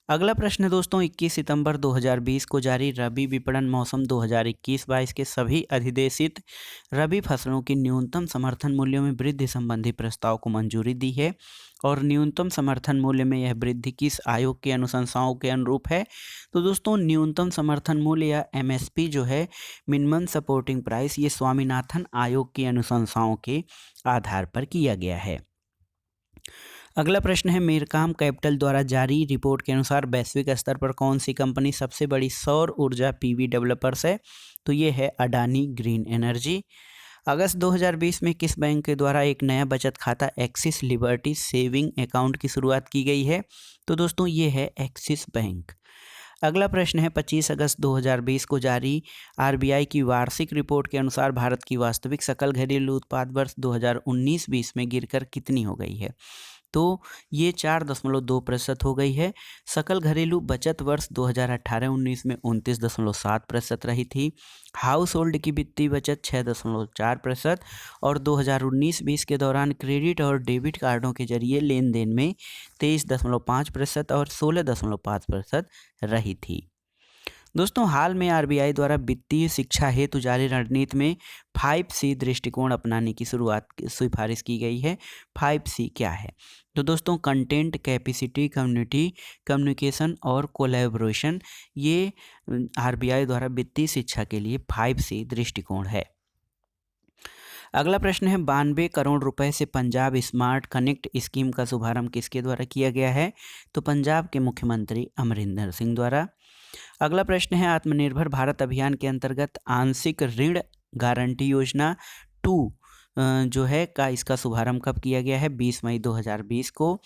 अगला प्रश्न है दोस्तों 21 सितंबर 2020 को जारी रबी विपणन मौसम 2021-22 के सभी अधिदेशित रबी फसलों की न्यूनतम समर्थन मूल्यों में वृद्धि संबंधी प्रस्ताव को मंजूरी दी है। और न्यूनतम समर्थन मूल्य में यह वृद्धि किस आयोग की अनुशंसाओं के अनुरूप है? तो दोस्तों न्यूनतम समर्थन मूल्य या MSP जो है मिनिमम सपोर्टिंग प्राइस, ये स्वामीनाथन आयोग की अनुशंसाओं के आधार पर किया गया है। अगला प्रश्न है मेरकाम कैपिटल द्वारा जारी रिपोर्ट के अनुसार वैश्विक स्तर पर कौन सी कंपनी सबसे बड़ी सौर ऊर्जा PV डेवलपर्स है? तो ये है अडानी ग्रीन एनर्जी। अगस्त 2020 में किस बैंक के द्वारा एक नया बचत खाता एक्सिस लिबर्टी सेविंग अकाउंट की शुरुआत की गई है? तो दोस्तों ये है एक्सिस बैंक। अगला प्रश्न है 25 अगस्त 2020 को जारी RBI की वार्षिक रिपोर्ट के अनुसार भारत की वास्तविक सकल घरेलू उत्पाद वर्ष 2019-20 में गिरकर कितनी हो गई है? तो ये 4.2% हो गई है। सकल घरेलू बचत वर्ष 2018-19 में 29.7% रही थी। हाउस होल्ड की वित्तीय बचत 6.4% और 2019-20 के दौरान क्रेडिट और डेबिट कार्डों के जरिए लेन देन में 23.5% और 16.5% रही थी। दोस्तों हाल में RBI द्वारा वित्तीय शिक्षा हेतु जारी रणनीति में 5C दृष्टिकोण अपनाने की सिफारिश की गई है। 5C क्या है? तो दोस्तों कंटेंट, कैपेसिटी, कम्युनिटी, कम्युनिकेशन और कोलैबोरेशन, ये RBI द्वारा वित्तीय शिक्षा के लिए 5C दृष्टिकोण है। अगला प्रश्न है 92 करोड़ रुपए से पंजाब स्मार्ट कनेक्ट स्कीम का शुभारंभ किसके द्वारा किया गया है? तो पंजाब के मुख्यमंत्री अमरिंदर सिंह द्वारा। अगला प्रश्न है आत्मनिर्भर भारत अभियान के अंतर्गत आंशिक ऋण गारंटी योजना 2 जो है का इसका शुभारंभ कब किया गया है? 20 मई 2020 को।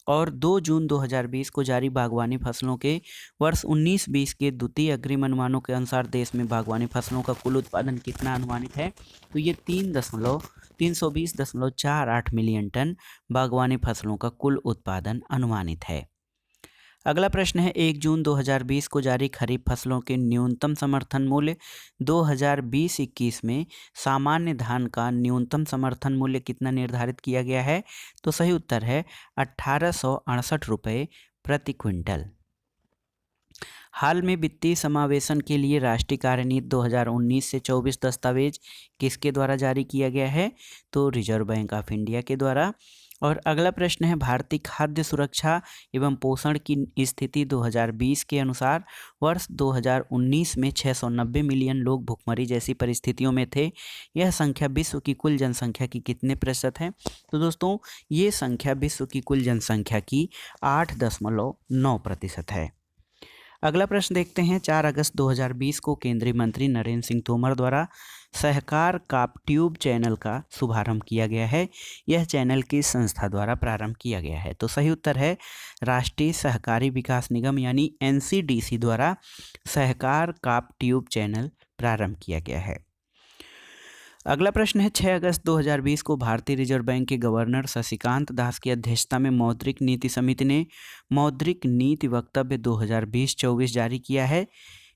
और 2 जून 2020 को जारी बागवानी फसलों के वर्ष 19-20 के द्वितीय अग्रिम अनुमानों के अनुसार देश में बागवानी फसलों का कुल उत्पादन कितना अनुमानित है? तो ये 320.48 मिलियन टन बागवानी फसलों का कुल उत्पादन अनुमानित है। अगला प्रश्न है 1 जून 2020 को जारी खरीफ फसलों के न्यूनतम समर्थन मूल्य 2020-21 में सामान्य धान का न्यूनतम समर्थन मूल्य कितना निर्धारित किया गया है? तो सही उत्तर है 1868 रुपये प्रति क्विंटल। हाल में वित्तीय समावेशन के लिए राष्ट्रीय कार्यनीति 2019 से 24 दस्तावेज किसके द्वारा जारी किया गया है? तो रिजर्व बैंक ऑफ इंडिया के द्वारा। और अगला प्रश्न है भारतीय खाद्य सुरक्षा एवं पोषण की स्थिति 2020 के अनुसार वर्ष 2019 में 690 मिलियन लोग भुखमरी जैसी परिस्थितियों में थे। यह संख्या विश्व की कुल जनसंख्या की कितने प्रतिशत है? तो दोस्तों ये संख्या विश्व की कुल जनसंख्या की 8.9% है। अगला प्रश्न देखते हैं 4 अगस्त 2020 को केंद्रीय मंत्री नरेंद्र सिंह तोमर द्वारा सहकार काप ट्यूब चैनल का शुभारंभ किया गया है। यह चैनल किस संस्था द्वारा प्रारंभ किया गया है? तो सही उत्तर है राष्ट्रीय सहकारी विकास निगम यानी NCDC द्वारा सहकार काप ट्यूब चैनल प्रारंभ किया गया है। अगला प्रश्न है 6 अगस्त 2020 को भारतीय रिजर्व बैंक के गवर्नर शशिकांत दास की अध्यक्षता में मौद्रिक नीति समिति ने मौद्रिक नीति वक्तव्य 2020-24 जारी किया है।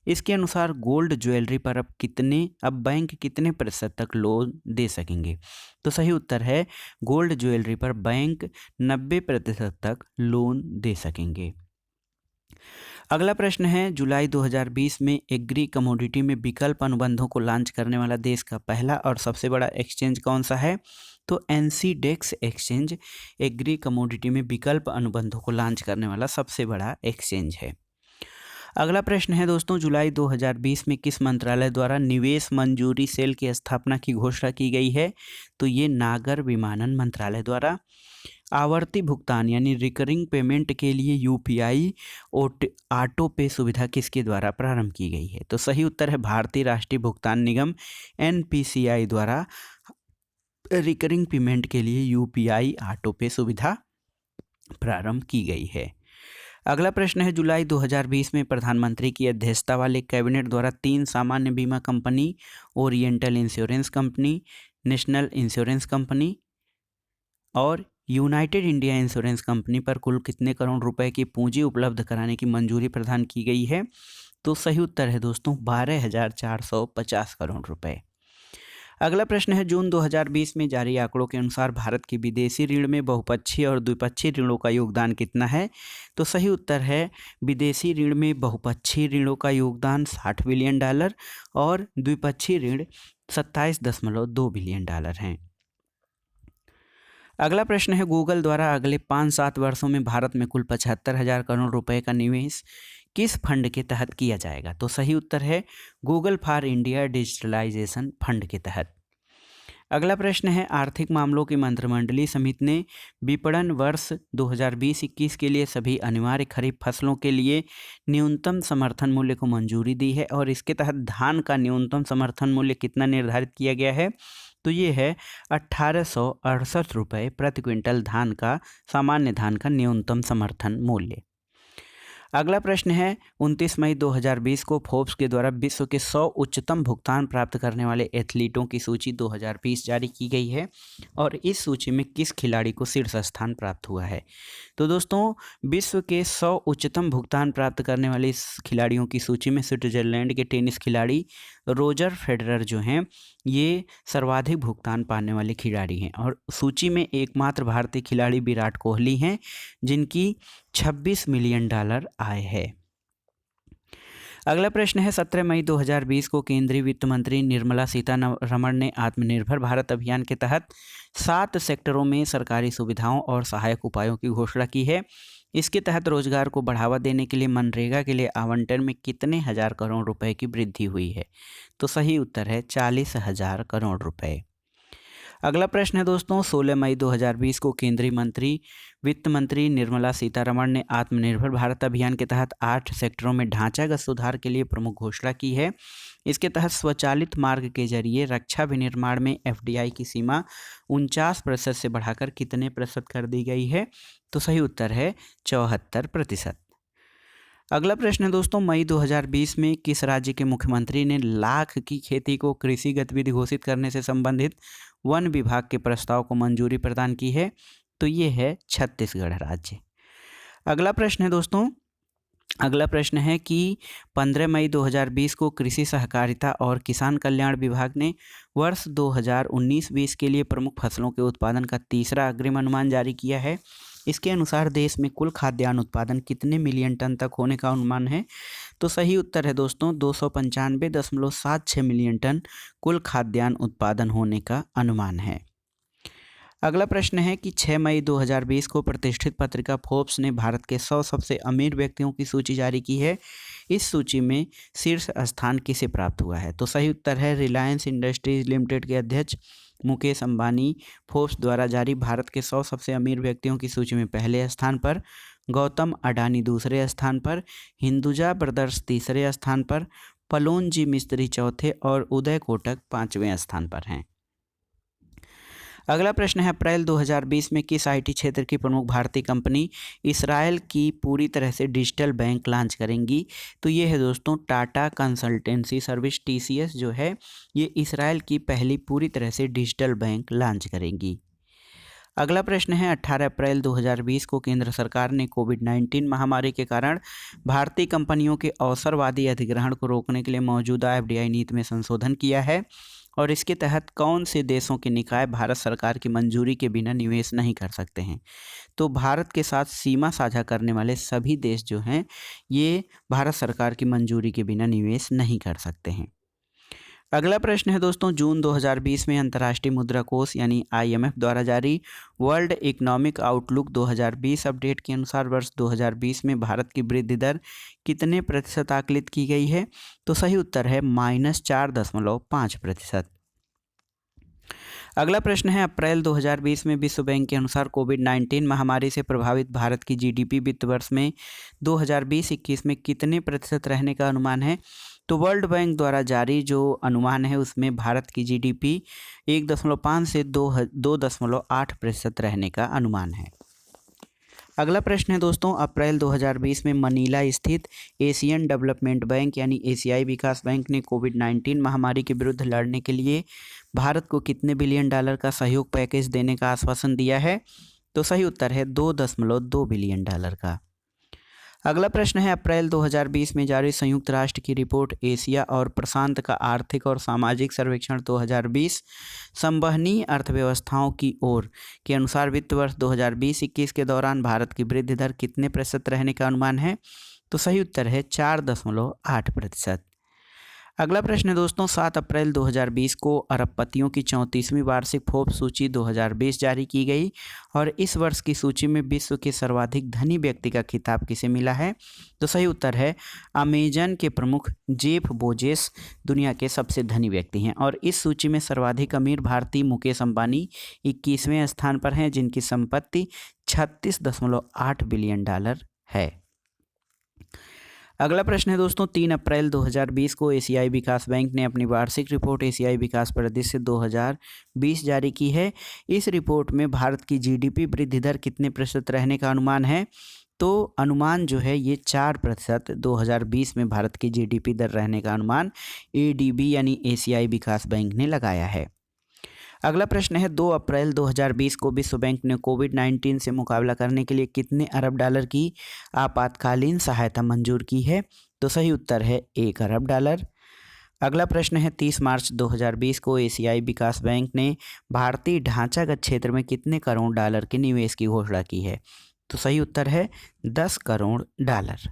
इसके अनुसार गोल्ड ज्वेलरी पर अब बैंक कितने प्रतिशत तक लोन दे सकेंगे? तो सही उत्तर है गोल्ड ज्वेलरी पर बैंक 90% तक लोन दे सकेंगे। अगला प्रश्न है जुलाई 2020 में एग्री कमोडिटी में विकल्प अनुबंधों को लॉन्च करने वाला देश का पहला और सबसे बड़ा एक्सचेंज कौन सा है? तो NCDEX एक्सचेंज एग्री कमोडिटी में विकल्प अनुबंधों को लॉन्च करने वाला सबसे बड़ा एक्सचेंज है। अगला प्रश्न है दोस्तों जुलाई 2020 में किस मंत्रालय द्वारा निवेश मंजूरी सेल की स्थापना की घोषणा की गई है? तो ये नागर विमानन मंत्रालय द्वारा। आवर्ती भुगतान यानी रिकरिंग पेमेंट के लिए UPI ऑटो पे सुविधा किसके द्वारा प्रारंभ की गई है? तो सही उत्तर है भारतीय राष्ट्रीय भुगतान निगम NPCI द्वारा रिकरिंग पेमेंट के लिए UPI ऑटो पे सुविधा प्रारंभ की गई है। अगला प्रश्न है जुलाई 2020 में प्रधानमंत्री की अध्यक्षता वाले कैबिनेट द्वारा 3 सामान्य बीमा company oriental insurance company, national insurance company और यूनाइटेड इंडिया इंश्योरेंस कंपनी पर कुल कितने करोड़ रुपए की पूंजी उपलब्ध कराने की मंजूरी प्रदान की गई है? तो सही उत्तर है दोस्तों 12,450 करोड़ रुपए। अगला प्रश्न है जून 2020 में जारी आंकड़ों के अनुसार भारत की विदेशी ऋण में बहुपक्षीय और द्विपक्षीय ऋणों का योगदान कितना है? तो सही उत्तर है विदेशी ऋण में बहुपक्षीय ऋणों का योगदान $60 बिलियन और द्विपक्षीय ऋण $27.2 बिलियन हैं। अगला प्रश्न है गूगल द्वारा अगले 5-7 वर्षों में भारत में कुल 75,000 करोड़ रुपए का निवेश किस फंड के तहत किया जाएगा? तो सही उत्तर है Google for India digitalisation fund के तहत। अगला प्रश्न है आर्थिक मामलों की मंत्रिमंडलीय समिति ने विपणन वर्ष 2020-21 के लिए सभी अनिवार्य खरीफ फसलों के लिए न्यूनतम समर्थन मूल्य को मंजूरी दी है और इसके तहत धान का न्यूनतम समर्थन मूल्य कितना निर्धारित किया गया है? तो ये है 1868 रुपये प्रति क्विंटल सामान्य धान का न्यूनतम समर्थन मूल्य। अगला प्रश्न है 29 मई 2020 को फोर्ब्स के द्वारा विश्व के 100 उच्चतम भुगतान प्राप्त करने वाले एथलीटों की सूची 2020 जारी की गई है और इस सूची में किस खिलाड़ी को शीर्ष स्थान प्राप्त हुआ है? तो दोस्तों विश्व के 100 उच्चतम भुगतान प्राप्त करने वाले इस खिलाड़ियों की सूची में स्विट्जरलैंड के टेनिस खिलाड़ी रोजर फेडरर जो हैं ये सर्वाधिक भुगतान पाने वाले खिलाड़ी हैं और सूची में एकमात्र भारतीय खिलाड़ी विराट कोहली हैं जिनकी $26 मिलियन आय है। अगला प्रश्न है 17 मई 2020 को केंद्रीय वित्त मंत्री निर्मला सीतारमण ने आत्मनिर्भर भारत अभियान के तहत 7 सेक्टरों में सरकारी सुविधाओं और सहायक उपायों की घोषणा की है। इसके तहत रोजगार को बढ़ावा देने के लिए मनरेगा के लिए आवंटन में कितने हजार करोड़ रुपए की वृद्धि हुई है? तो सही उत्तर है 40,000 करोड़ रुपए। अगला प्रश्न है दोस्तों 16 मई 2020 को केंद्रीय वित्त मंत्री निर्मला सीतारमण ने आत्मनिर्भर भारत अभियान के तहत 8 सेक्टरों में ढांचागत सुधार के लिए प्रमुख घोषणा की है। इसके तहत स्वचालित मार्ग के जरिए रक्षा विनिर्माण में FDI की सीमा 49% से बढ़ाकर कितने प्रतिशत कर दी गई है? तो सही उत्तर है 74%। अगला प्रश्न है दोस्तों मई 2020 में किस राज्य के मुख्यमंत्री ने लाख की खेती को कृषि गतिविधि घोषित करने से संबंधित वन विभाग के प्रस्ताव को मंजूरी प्रदान की है? तो ये है छत्तीसगढ़ राज्य। अगला प्रश्न है कि 15 मई 2020 को कृषि सहकारिता और किसान कल्याण विभाग ने वर्ष 2019-20 के लिए प्रमुख फसलों के उत्पादन का तीसरा अग्रिम अनुमान जारी किया है। इसके अनुसार देश में कुल खाद्यान्न उत्पादन कितने मिलियन टन तक होने का अनुमान है? तो सही उत्तर है दोस्तों 295.76 मिलियन टन कुल खाद्यान्न उत्पादन होने का अनुमान है। अगला प्रश्न है कि 6 मई 2020 को प्रतिष्ठित पत्रिका फोर्ब्स ने भारत के 100 सबसे अमीर व्यक्तियों की सूची जारी की है। इस सूची में शीर्ष स्थान किसे प्राप्त हुआ है? तो सही उत्तर है रिलायंस इंडस्ट्रीज लिमिटेड के अध्यक्ष मुकेश अंबानी फोर्ब्स द्वारा जारी भारत के 100 सबसे अमीर व्यक्तियों की सूची में पहले स्थान पर, गौतम अडानी दूसरे स्थान पर, हिंदुजा ब्रदर्स तीसरे स्थान पर, पलोनजी मिस्त्री चौथे और उदय कोटक 5वें स्थान पर हैं। अगला प्रश्न है, अप्रैल 2020 में किस आईटी क्षेत्र की प्रमुख भारतीय कंपनी इसराइल की पूरी तरह से डिजिटल बैंक लॉन्च करेंगी? तो ये है दोस्तों टाटा कंसल्टेंसी सर्विस, टीसीएस जो है ये इसराइल की पहली पूरी तरह से डिजिटल बैंक लॉन्च करेंगी। अगला प्रश्न है, 18 अप्रैल 2020 को केंद्र सरकार ने कोविड-19 महामारी के कारण भारतीय कंपनियों के अवसरवादी अधिग्रहण को रोकने के लिए मौजूदा एफडीआई नीति में संशोधन किया है और इसके तहत कौन से देशों के निकाय भारत सरकार की मंजूरी के बिना निवेश नहीं कर सकते हैं? तो भारत के साथ सीमा साझा करने वाले सभी देश जो हैं ये भारत सरकार की मंजूरी के बिना निवेश नहीं कर सकते हैं। अगला प्रश्न है दोस्तों, जून 2020 में अंतर्राष्ट्रीय मुद्रा कोष यानी आईएमएफ द्वारा जारी वर्ल्ड इकोनॉमिक आउटलुक 2020 अपडेट के अनुसार वर्ष 2020 में भारत की वृद्धि दर कितने प्रतिशत आकलित की गई है? तो सही उत्तर है -4.5%। अगला प्रश्न है, अप्रैल 2020 में विश्व बैंक के अनुसार कोविड-19 महामारी से प्रभावित भारत की जीडीपी वित्त वर्ष में 2020-21 में कितने प्रतिशत रहने का अनुमान है? तो वर्ल्ड बैंक द्वारा जारी जो अनुमान है उसमें भारत की जीडीपी 1.5 से 2.8% रहने का अनुमान है। अगला प्रश्न है दोस्तों, अप्रैल 2020 में मनीला स्थित एशियन डेवलपमेंट बैंक यानी एशियाई विकास बैंक ने कोविड-19 महामारी के विरुद्ध लड़ने के लिए भारत को कितने बिलियन डॉलर का सहयोग पैकेज देने का आश्वासन दिया है? तो सही उत्तर है 2.2 बिलियन डॉलर का। अगला प्रश्न है, अप्रैल 2020 में जारी संयुक्त राष्ट्र की रिपोर्ट एशिया और प्रशांत का आर्थिक और सामाजिक सर्वेक्षण 2020 संवहनीय अर्थव्यवस्थाओं की ओर के अनुसार वित्त वर्ष 2020-21 के दौरान भारत की वृद्धि दर कितने प्रतिशत रहने का अनुमान है? तो सही उत्तर है 4.8%। अगला प्रश्न है दोस्तों, 7 अप्रैल 2020 को अरबपतियों की 34वीं वार्षिक फोर्ब्स सूची 2020 जारी की गई और इस वर्ष की सूची में विश्व के सर्वाधिक धनी व्यक्ति का खिताब किसे मिला है? तो सही उत्तर है अमेजन के प्रमुख जेफ बेजोस दुनिया के सबसे धनी व्यक्ति हैं और इस सूची में सर्वाधिक अमीर भारतीय मुकेश अंबानी 21वें स्थान पर हैं जिनकी संपत्ति 36.8 बिलियन डॉलर है। अगला प्रश्न है दोस्तों, 3 अप्रैल 2020 को एशियाई विकास बैंक ने अपनी वार्षिक रिपोर्ट एशियाई विकास परिदृश्य 2020 जारी की है। इस रिपोर्ट में भारत की जीडीपी वृद्धि दर कितने प्रतिशत रहने का अनुमान है? तो अनुमान जो है ये 4% 2020 में भारत की जीडीपी दर रहने का अनुमान एडीबी यानी एशियाई विकास बैंक ने लगाया है। अगला प्रश्न है, 2 अप्रैल 2020 को विश्व बैंक ने कोविड-19 से मुकाबला करने के लिए कितने अरब डॉलर की आपातकालीन सहायता मंजूर की है? तो सही उत्तर है 1 अरब डॉलर। अगला प्रश्न है, 30 मार्च 2020 को एशियाई विकास बैंक ने भारतीय ढांचागत क्षेत्र में कितने करोड़ डॉलर के निवेश की घोषणा की है? तो सही उत्तर है 10 करोड़ डॉलर।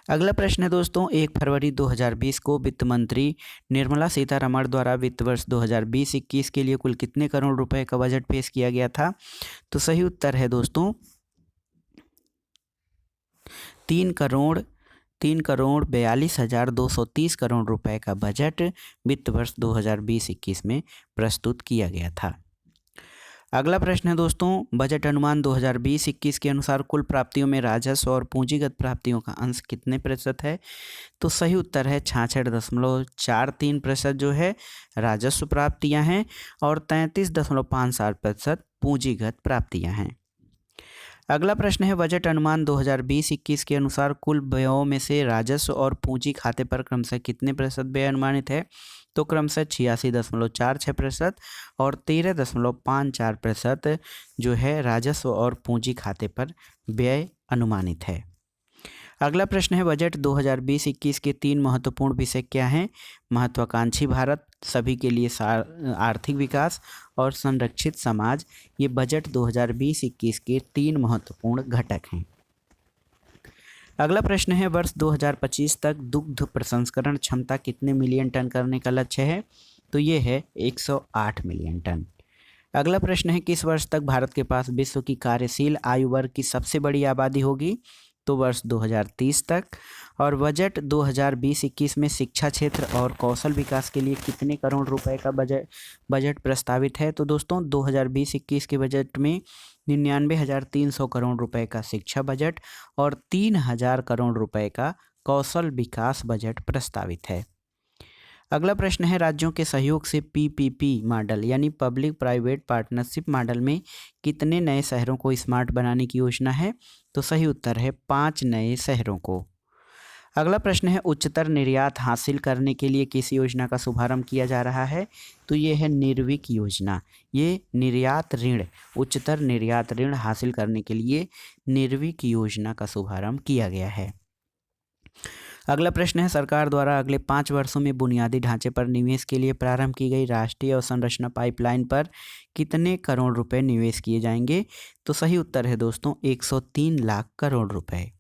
अगला प्रश्न है दोस्तों, 1 फरवरी 2020 को वित्त मंत्री निर्मला सीतारमण द्वारा वित्त वर्ष 2020-21 के लिए कुल कितने करोड़ रुपए का बजट पेश किया गया था? तो सही उत्तर है दोस्तों 3,42,230 करोड़ रुपए का बजट वित्त वर्ष 2020-21 में प्रस्तुत किया गया था। अगला प्रश्न है दोस्तों, बजट अनुमान 2020-21 के अनुसार कुल प्राप्तियों में राजस्व और पूंजीगत प्राप्तियों का अंश कितने प्रतिशत है? तो सही उत्तर है 66.43% जो है राजस्व प्राप्तियां हैं और 33.57% पूंजीगत प्राप्तियां हैं। अगला प्रश्न है, बजट अनुमान 2020-21 के अनुसार कुल व्ययों में से राजस्व और पूंजी खाते पर क्रमशः कितने प्रतिशत व्यय अनुमानित है? तो क्रमशः 86.46% और 13.54% जो है राजस्व और पूंजी खाते पर व्यय अनुमानित है। अगला प्रश्न है, बजट 2020-21 के 3 महत्वपूर्ण विषय क्या हैं? महत्वाकांक्षी भारत, सभी के लिए आर्थिक विकास और संरक्षित समाज। ये बजट 2020-21 के 3 महत्वपूर्ण घटक हैं। अगला प्रश्न है, वर्ष 2025 तक दुग्ध प्रसंस्करण क्षमता कितने मिलियन टन करने का लक्ष्य है? तो ये है 108 मिलियन टन। अगला प्रश्न है, किस वर्ष तक भारत के पास विश्व की कार्यशील आयु वर्ग की सबसे बड़ी आबादी होगी? तो वर्ष 2030 तक। और बजट 2020-21 में शिक्षा क्षेत्र और कौशल विकास के लिए कितने करोड़ रुपए का बजट प्रस्तावित है? तो दोस्तों 2020-21 के बजट में 99,300 करोड़ रुपए का शिक्षा बजट और 3,000 करोड़ रुपए का कौशल विकास बजट प्रस्तावित है। अगला प्रश्न है, राज्यों के सहयोग से पीपीपी मॉडल यानी पब्लिक प्राइवेट पार्टनरशिप मॉडल में कितने नए शहरों को स्मार्ट बनाने की योजना है? तो सही उत्तर है 5 नए शहरों को। अगला प्रश्न है, उच्चतर निर्यात हासिल करने के लिए किस योजना का शुभारंभ किया जा रहा है? तो ये है निर्विक योजना। ये निर्यात ऋण, उच्चतर निर्यात ऋण हासिल करने के लिए निर्विक योजना का शुभारंभ किया गया है। अगला प्रश्न है, सरकार द्वारा अगले 5 वर्षों में बुनियादी ढांचे पर निवेश के लिए प्रारंभ की गई राष्ट्रीय अवसंरचना पाइपलाइन पर कितने करोड़ रुपए निवेश किए जाएंगे? तो सही उत्तर है दोस्तों 103 लाख करोड़ रुपए।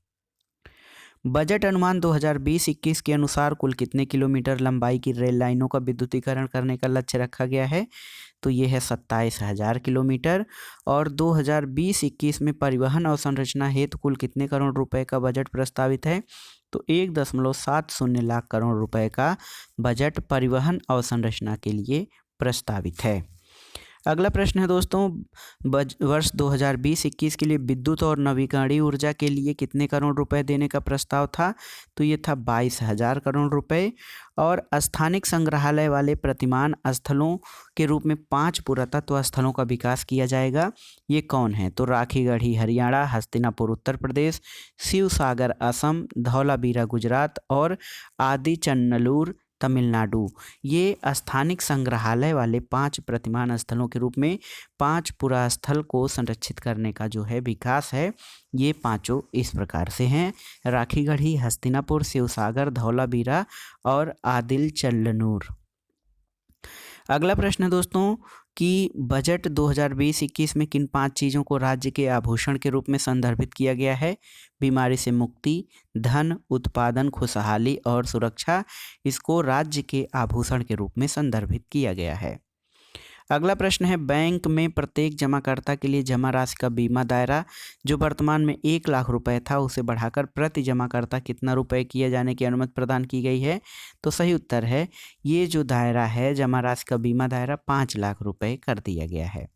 बजट अनुमान 2020-21 के अनुसार कुल कितने किलोमीटर लंबाई की रेल लाइनों का विद्युतीकरण करने का लक्ष्य रखा गया है? तो ये है 27,000 किलोमीटर। और 2020-21 में परिवहन अवसंरचना हेतु कुल कितने करोड़ रुपए का बजट प्रस्तावित है? तो 1.70 लाख करोड़ रुपए का बजट परिवहन अवसंरचना के लिए प्रस्तावित है। अगला प्रश्न है दोस्तों, वर्ष 2020-21 के लिए विद्युत और नवीकरणीय ऊर्जा के लिए कितने करोड़ रुपए देने का प्रस्ताव था? तो ये था 22,000 करोड़ रुपए। और स्थानिक संग्रहालय वाले प्रतिमान स्थलों के रूप में 5 पुरातत्व स्थलों का विकास किया जाएगा। ये कौन है? तो राखीगढ़ी हरियाणा, हस्तिनापुर उत्तर प्रदेश, शिव सागर असम, धौलावीरा गुजरात और आदिचन्नलूर तमिलनाडु। ये स्थानिक संग्रहालय वाले 5 प्रतिमान स्थलों के रूप में 5 पुरास्थल को संरक्षित करने का जो है विकास है, ये पांचों इस प्रकार से हैं: राखीगढ़ी, हस्तिनापुर, शिवसागर, धौलावीरा और आदिलचल्लनूर। अगला प्रश्न है दोस्तों कि बजट 2020-21 में किन 5 चीज़ों को राज्य के आभूषण के रूप में संदर्भित किया गया है? बीमारी से मुक्ति, धन, उत्पादन, खुशहाली और सुरक्षा, इसको राज्य के आभूषण के रूप में संदर्भित किया गया है। अगला प्रश्न है, बैंक में प्रत्येक जमाकर्ता के लिए जमा राशि का बीमा दायरा जो वर्तमान में 1 लाख रुपए था, उसे बढ़ाकर प्रति जमाकर्ता कितना रुपए किए जाने की अनुमति प्रदान की गई है? तो सही उत्तर है, ये जो दायरा है जमा राशि का बीमा दायरा 5 लाख रुपए कर दिया गया है।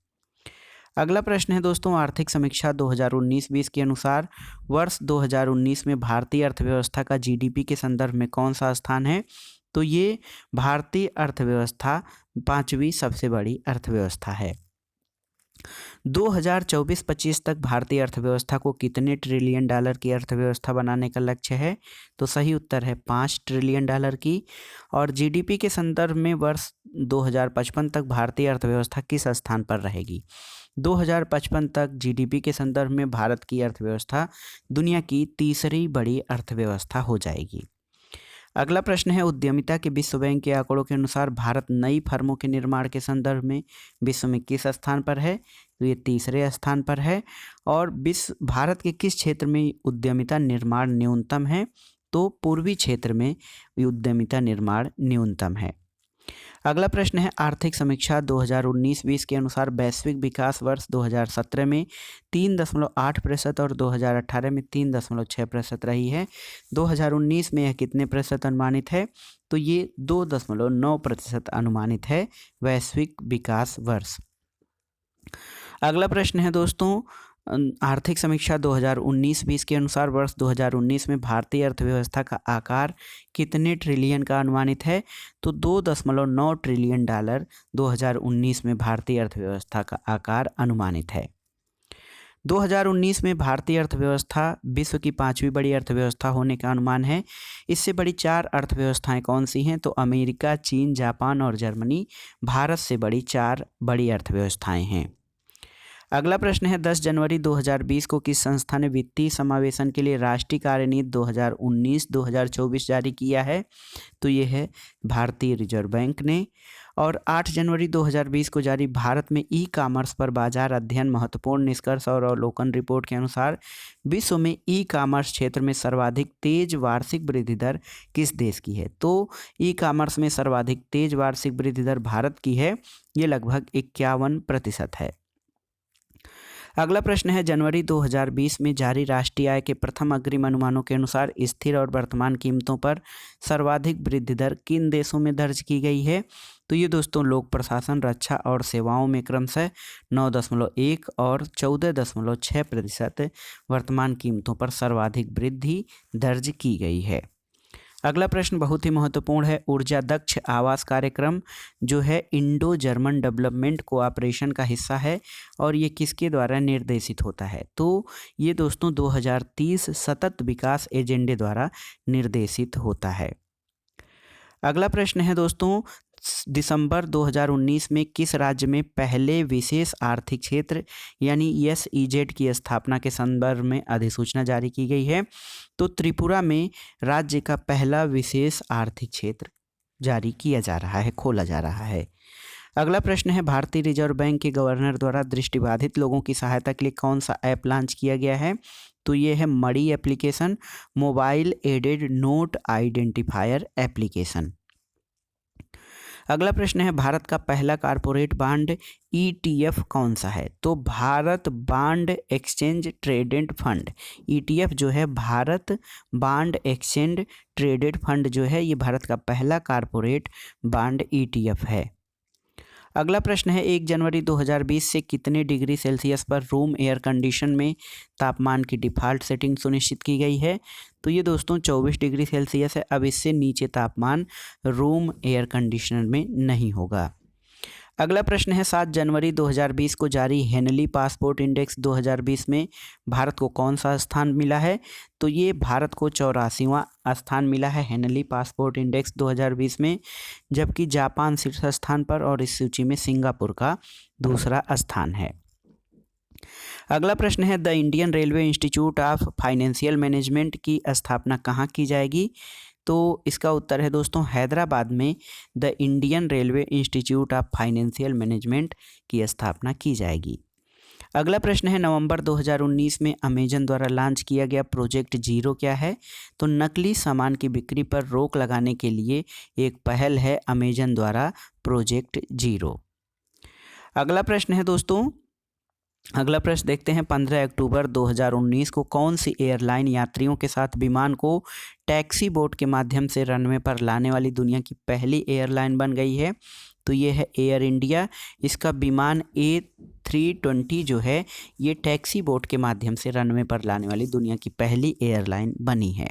अगला प्रश्न है दोस्तों, आर्थिक समीक्षा 2019-20 के अनुसार वर्ष 2019 में भारतीय अर्थव्यवस्था का जीडीपी के संदर्भ में कौन सा स्थान है? तो ये भारतीय अर्थव्यवस्था 5वीं सबसे बड़ी अर्थव्यवस्था है। 2024-25 तक भारतीय अर्थव्यवस्था को कितने ट्रिलियन डॉलर की अर्थव्यवस्था बनाने का लक्ष्य है? तो सही उत्तर है 5 ट्रिलियन डॉलर की। और जीडीपी के संदर्भ में वर्ष 2055 तक भारतीय अर्थव्यवस्था किस स्थान पर रहेगी? 2055 तक जीडीपी के संदर्भ में भारत की अर्थव्यवस्था दुनिया की तीसरी बड़ी अर्थव्यवस्था हो जाएगी। अगला प्रश्न है, उद्यमिता के विश्व बैंक के आंकड़ों के अनुसार भारत नई फर्मों के निर्माण के संदर्भ में विश्व में किस स्थान पर है? तो ये तीसरे स्थान पर है। और भारत के किस क्षेत्र में उद्यमिता निर्माण न्यूनतम है? तो पूर्वी क्षेत्र में उद्यमिता निर्माण न्यूनतम है। अगला प्रश्न है, आर्थिक समीक्षा 2019-20 के अनुसार वैश्विक विकास वर्ष 2017 में 3.8% और 2018 में 3.6% रही है। 2019 में यह कितने प्रतिशत अनुमानित है? तो ये 2.9% अनुमानित है वैश्विक विकास वर्ष। अगला प्रश्न है दोस्तों, आर्थिक समीक्षा 2019-20 के अनुसार वर्ष 2019 में भारतीय अर्थव्यवस्था का आकार कितने ट्रिलियन का अनुमानित है? तो 2.9 ट्रिलियन डॉलर 2019 में भारतीय अर्थव्यवस्था का आकार अनुमानित है। 2019 में भारतीय अर्थव्यवस्था विश्व की 5वीं बड़ी अर्थव्यवस्था होने का अनुमान है। इससे बड़ी 4 अर्थव्यवस्थाएं कौन सी हैं? तो अमेरिका, चीन, जापान और जर्मनी भारत से बड़ी 4 बड़ी अर्थव्यवस्थाएं हैं। अगला प्रश्न है, 10 जनवरी 2020 को किस संस्था ने वित्तीय समावेशन के लिए राष्ट्रीय कार्यनीति 2019-2024 जारी किया है? तो ये है भारतीय रिजर्व बैंक ने। और 8 जनवरी 2020 को जारी भारत में ई कॉमर्स पर बाजार अध्ययन महत्वपूर्ण निष्कर्ष और अवलोकन रिपोर्ट के अनुसार विश्व में ई कॉमर्स क्षेत्र में सर्वाधिक तेज वार्षिक वृद्धि दर किस देश की है? तो ई कॉमर्स में सर्वाधिक तेज वार्षिक वृद्धि दर भारत की है, ये लगभग 51% है। अगला प्रश्न है, जनवरी 2020 में जारी राष्ट्रीय आय के प्रथम अग्रिम अनुमानों के अनुसार स्थिर और वर्तमान कीमतों पर सर्वाधिक वृद्धि दर किन देशों में दर्ज की गई है? तो ये दोस्तों लोक प्रशासन, रक्षा और सेवाओं में क्रमशः 9.1 और 14.6% वर्तमान कीमतों पर सर्वाधिक वृद्धि दर्ज की गई है। अगला प्रश्न बहुत ही महत्वपूर्ण है। ऊर्जा दक्ष आवास कार्यक्रम जो है इंडो जर्मन डेवलपमेंट कोऑपरेशन का हिस्सा है और ये किसके द्वारा निर्देशित होता है? तो ये दोस्तों 2030 सतत विकास एजेंडे द्वारा निर्देशित होता है। अगला प्रश्न है दोस्तों, दिसंबर 2019 में किस राज्य में पहले विशेष आर्थिक क्षेत्र यानी SEZ की स्थापना के संदर्भ में अधिसूचना जारी की गई है? तो त्रिपुरा में राज्य का पहला विशेष आर्थिक क्षेत्र जारी किया जा रहा है, खोला जा रहा है। अगला प्रश्न है, भारतीय रिजर्व बैंक के गवर्नर द्वारा दृष्टिबाधित लोगों की सहायता के लिए कौन सा ऐप लॉन्च किया गया है? तो ये है मड़ी application, mobile aided note identifier application. अगला प्रश्न है, भारत का पहला कारपोरेट बांड ETF कौन सा है? तो Bharat bond exchange traded fund, ETF जो है Bharat bond exchange traded fund जो है ये भारत का पहला कारपोरेट बांड ETF है। अगला प्रश्न है, 1 जनवरी 2020 से कितने डिग्री सेल्सियस पर रूम एयर कंडीशन में तापमान की डिफ़ॉल्ट सेटिंग सुनिश्चित की गई है? तो ये दोस्तों 24 डिग्री सेल्सियस है। अब इससे नीचे तापमान रूम एयर कंडीशनर में नहीं होगा। अगला प्रश्न है, 7 जनवरी 2020 को जारी हेनली पासपोर्ट इंडेक्स 2020 में भारत को कौन सा स्थान मिला है? तो ये भारत को 84वां स्थान मिला है हेनली पासपोर्ट इंडेक्स 2020 में, जबकि जापान शीर्ष स्थान पर और इस सूची में सिंगापुर का दूसरा स्थान है। अगला प्रश्न है, the Indian railway institute of financial management की स्थापना कहाँ की जाएगी? तो इसका उत्तर है दोस्तों हैदराबाद में the Indian railway institute of financial management की स्थापना की जाएगी। अगला प्रश्न है, नवंबर 2019 में अमेजन द्वारा लॉन्च किया गया प्रोजेक्ट जीरो क्या है? तो नकली सामान की बिक्री पर रोक लगाने के लिए एक पहल है अमेजन द्वारा प्रोजेक्ट जीरो। अगला प्रश्न है दोस्तों, अगला प्रश्न देखते हैं, 15 अक्टूबर 2019 को कौन सी एयरलाइन यात्रियों के साथ विमान को टैक्सी बोट के माध्यम से रनवे पर लाने वाली दुनिया की पहली एयरलाइन बन गई है? तो ये है एयर इंडिया। इसका विमान A320 जो है ये टैक्सी बोट के माध्यम से रनवे पर लाने वाली दुनिया की पहली एयरलाइन बनी है।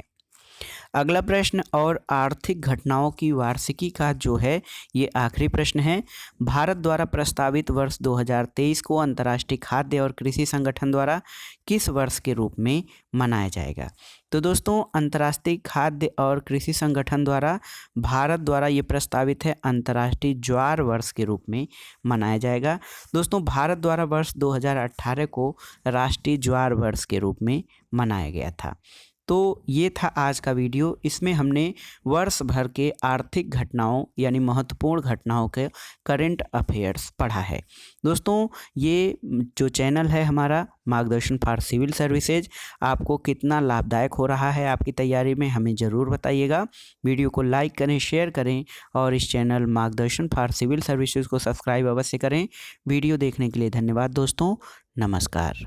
अगला प्रश्न, और आर्थिक घटनाओं की वार्षिकी का जो है ये आखिरी प्रश्न है। भारत द्वारा प्रस्तावित वर्ष 2023 को अंतर्राष्ट्रीय खाद्य और कृषि संगठन द्वारा किस वर्ष के रूप में मनाया जाएगा? तो दोस्तों अंतर्राष्ट्रीय खाद्य और कृषि संगठन द्वारा भारत द्वारा ये प्रस्तावित है अंतर्राष्ट्रीय ज्वार वर्ष के रूप में मनाया जाएगा। दोस्तों भारत द्वारा वर्ष 2018 को राष्ट्रीय ज्वार वर्ष के रूप में मनाया गया था। तो ये था आज का वीडियो। इसमें हमने वर्ष भर के आर्थिक घटनाओं यानी महत्वपूर्ण घटनाओं के करंट अफेयर्स पढ़ा है। दोस्तों ये जो चैनल है हमारा मार्गदर्शन फॉर सिविल सर्विसेज आपको कितना लाभदायक हो रहा है आपकी तैयारी में हमें ज़रूर बताइएगा। वीडियो को लाइक करें, शेयर करें और इस चैनल मार्गदर्शन फॉर सिविल सर्विसेज को सब्सक्राइब अवश्य करें। वीडियो देखने के लिए धन्यवाद दोस्तों, नमस्कार।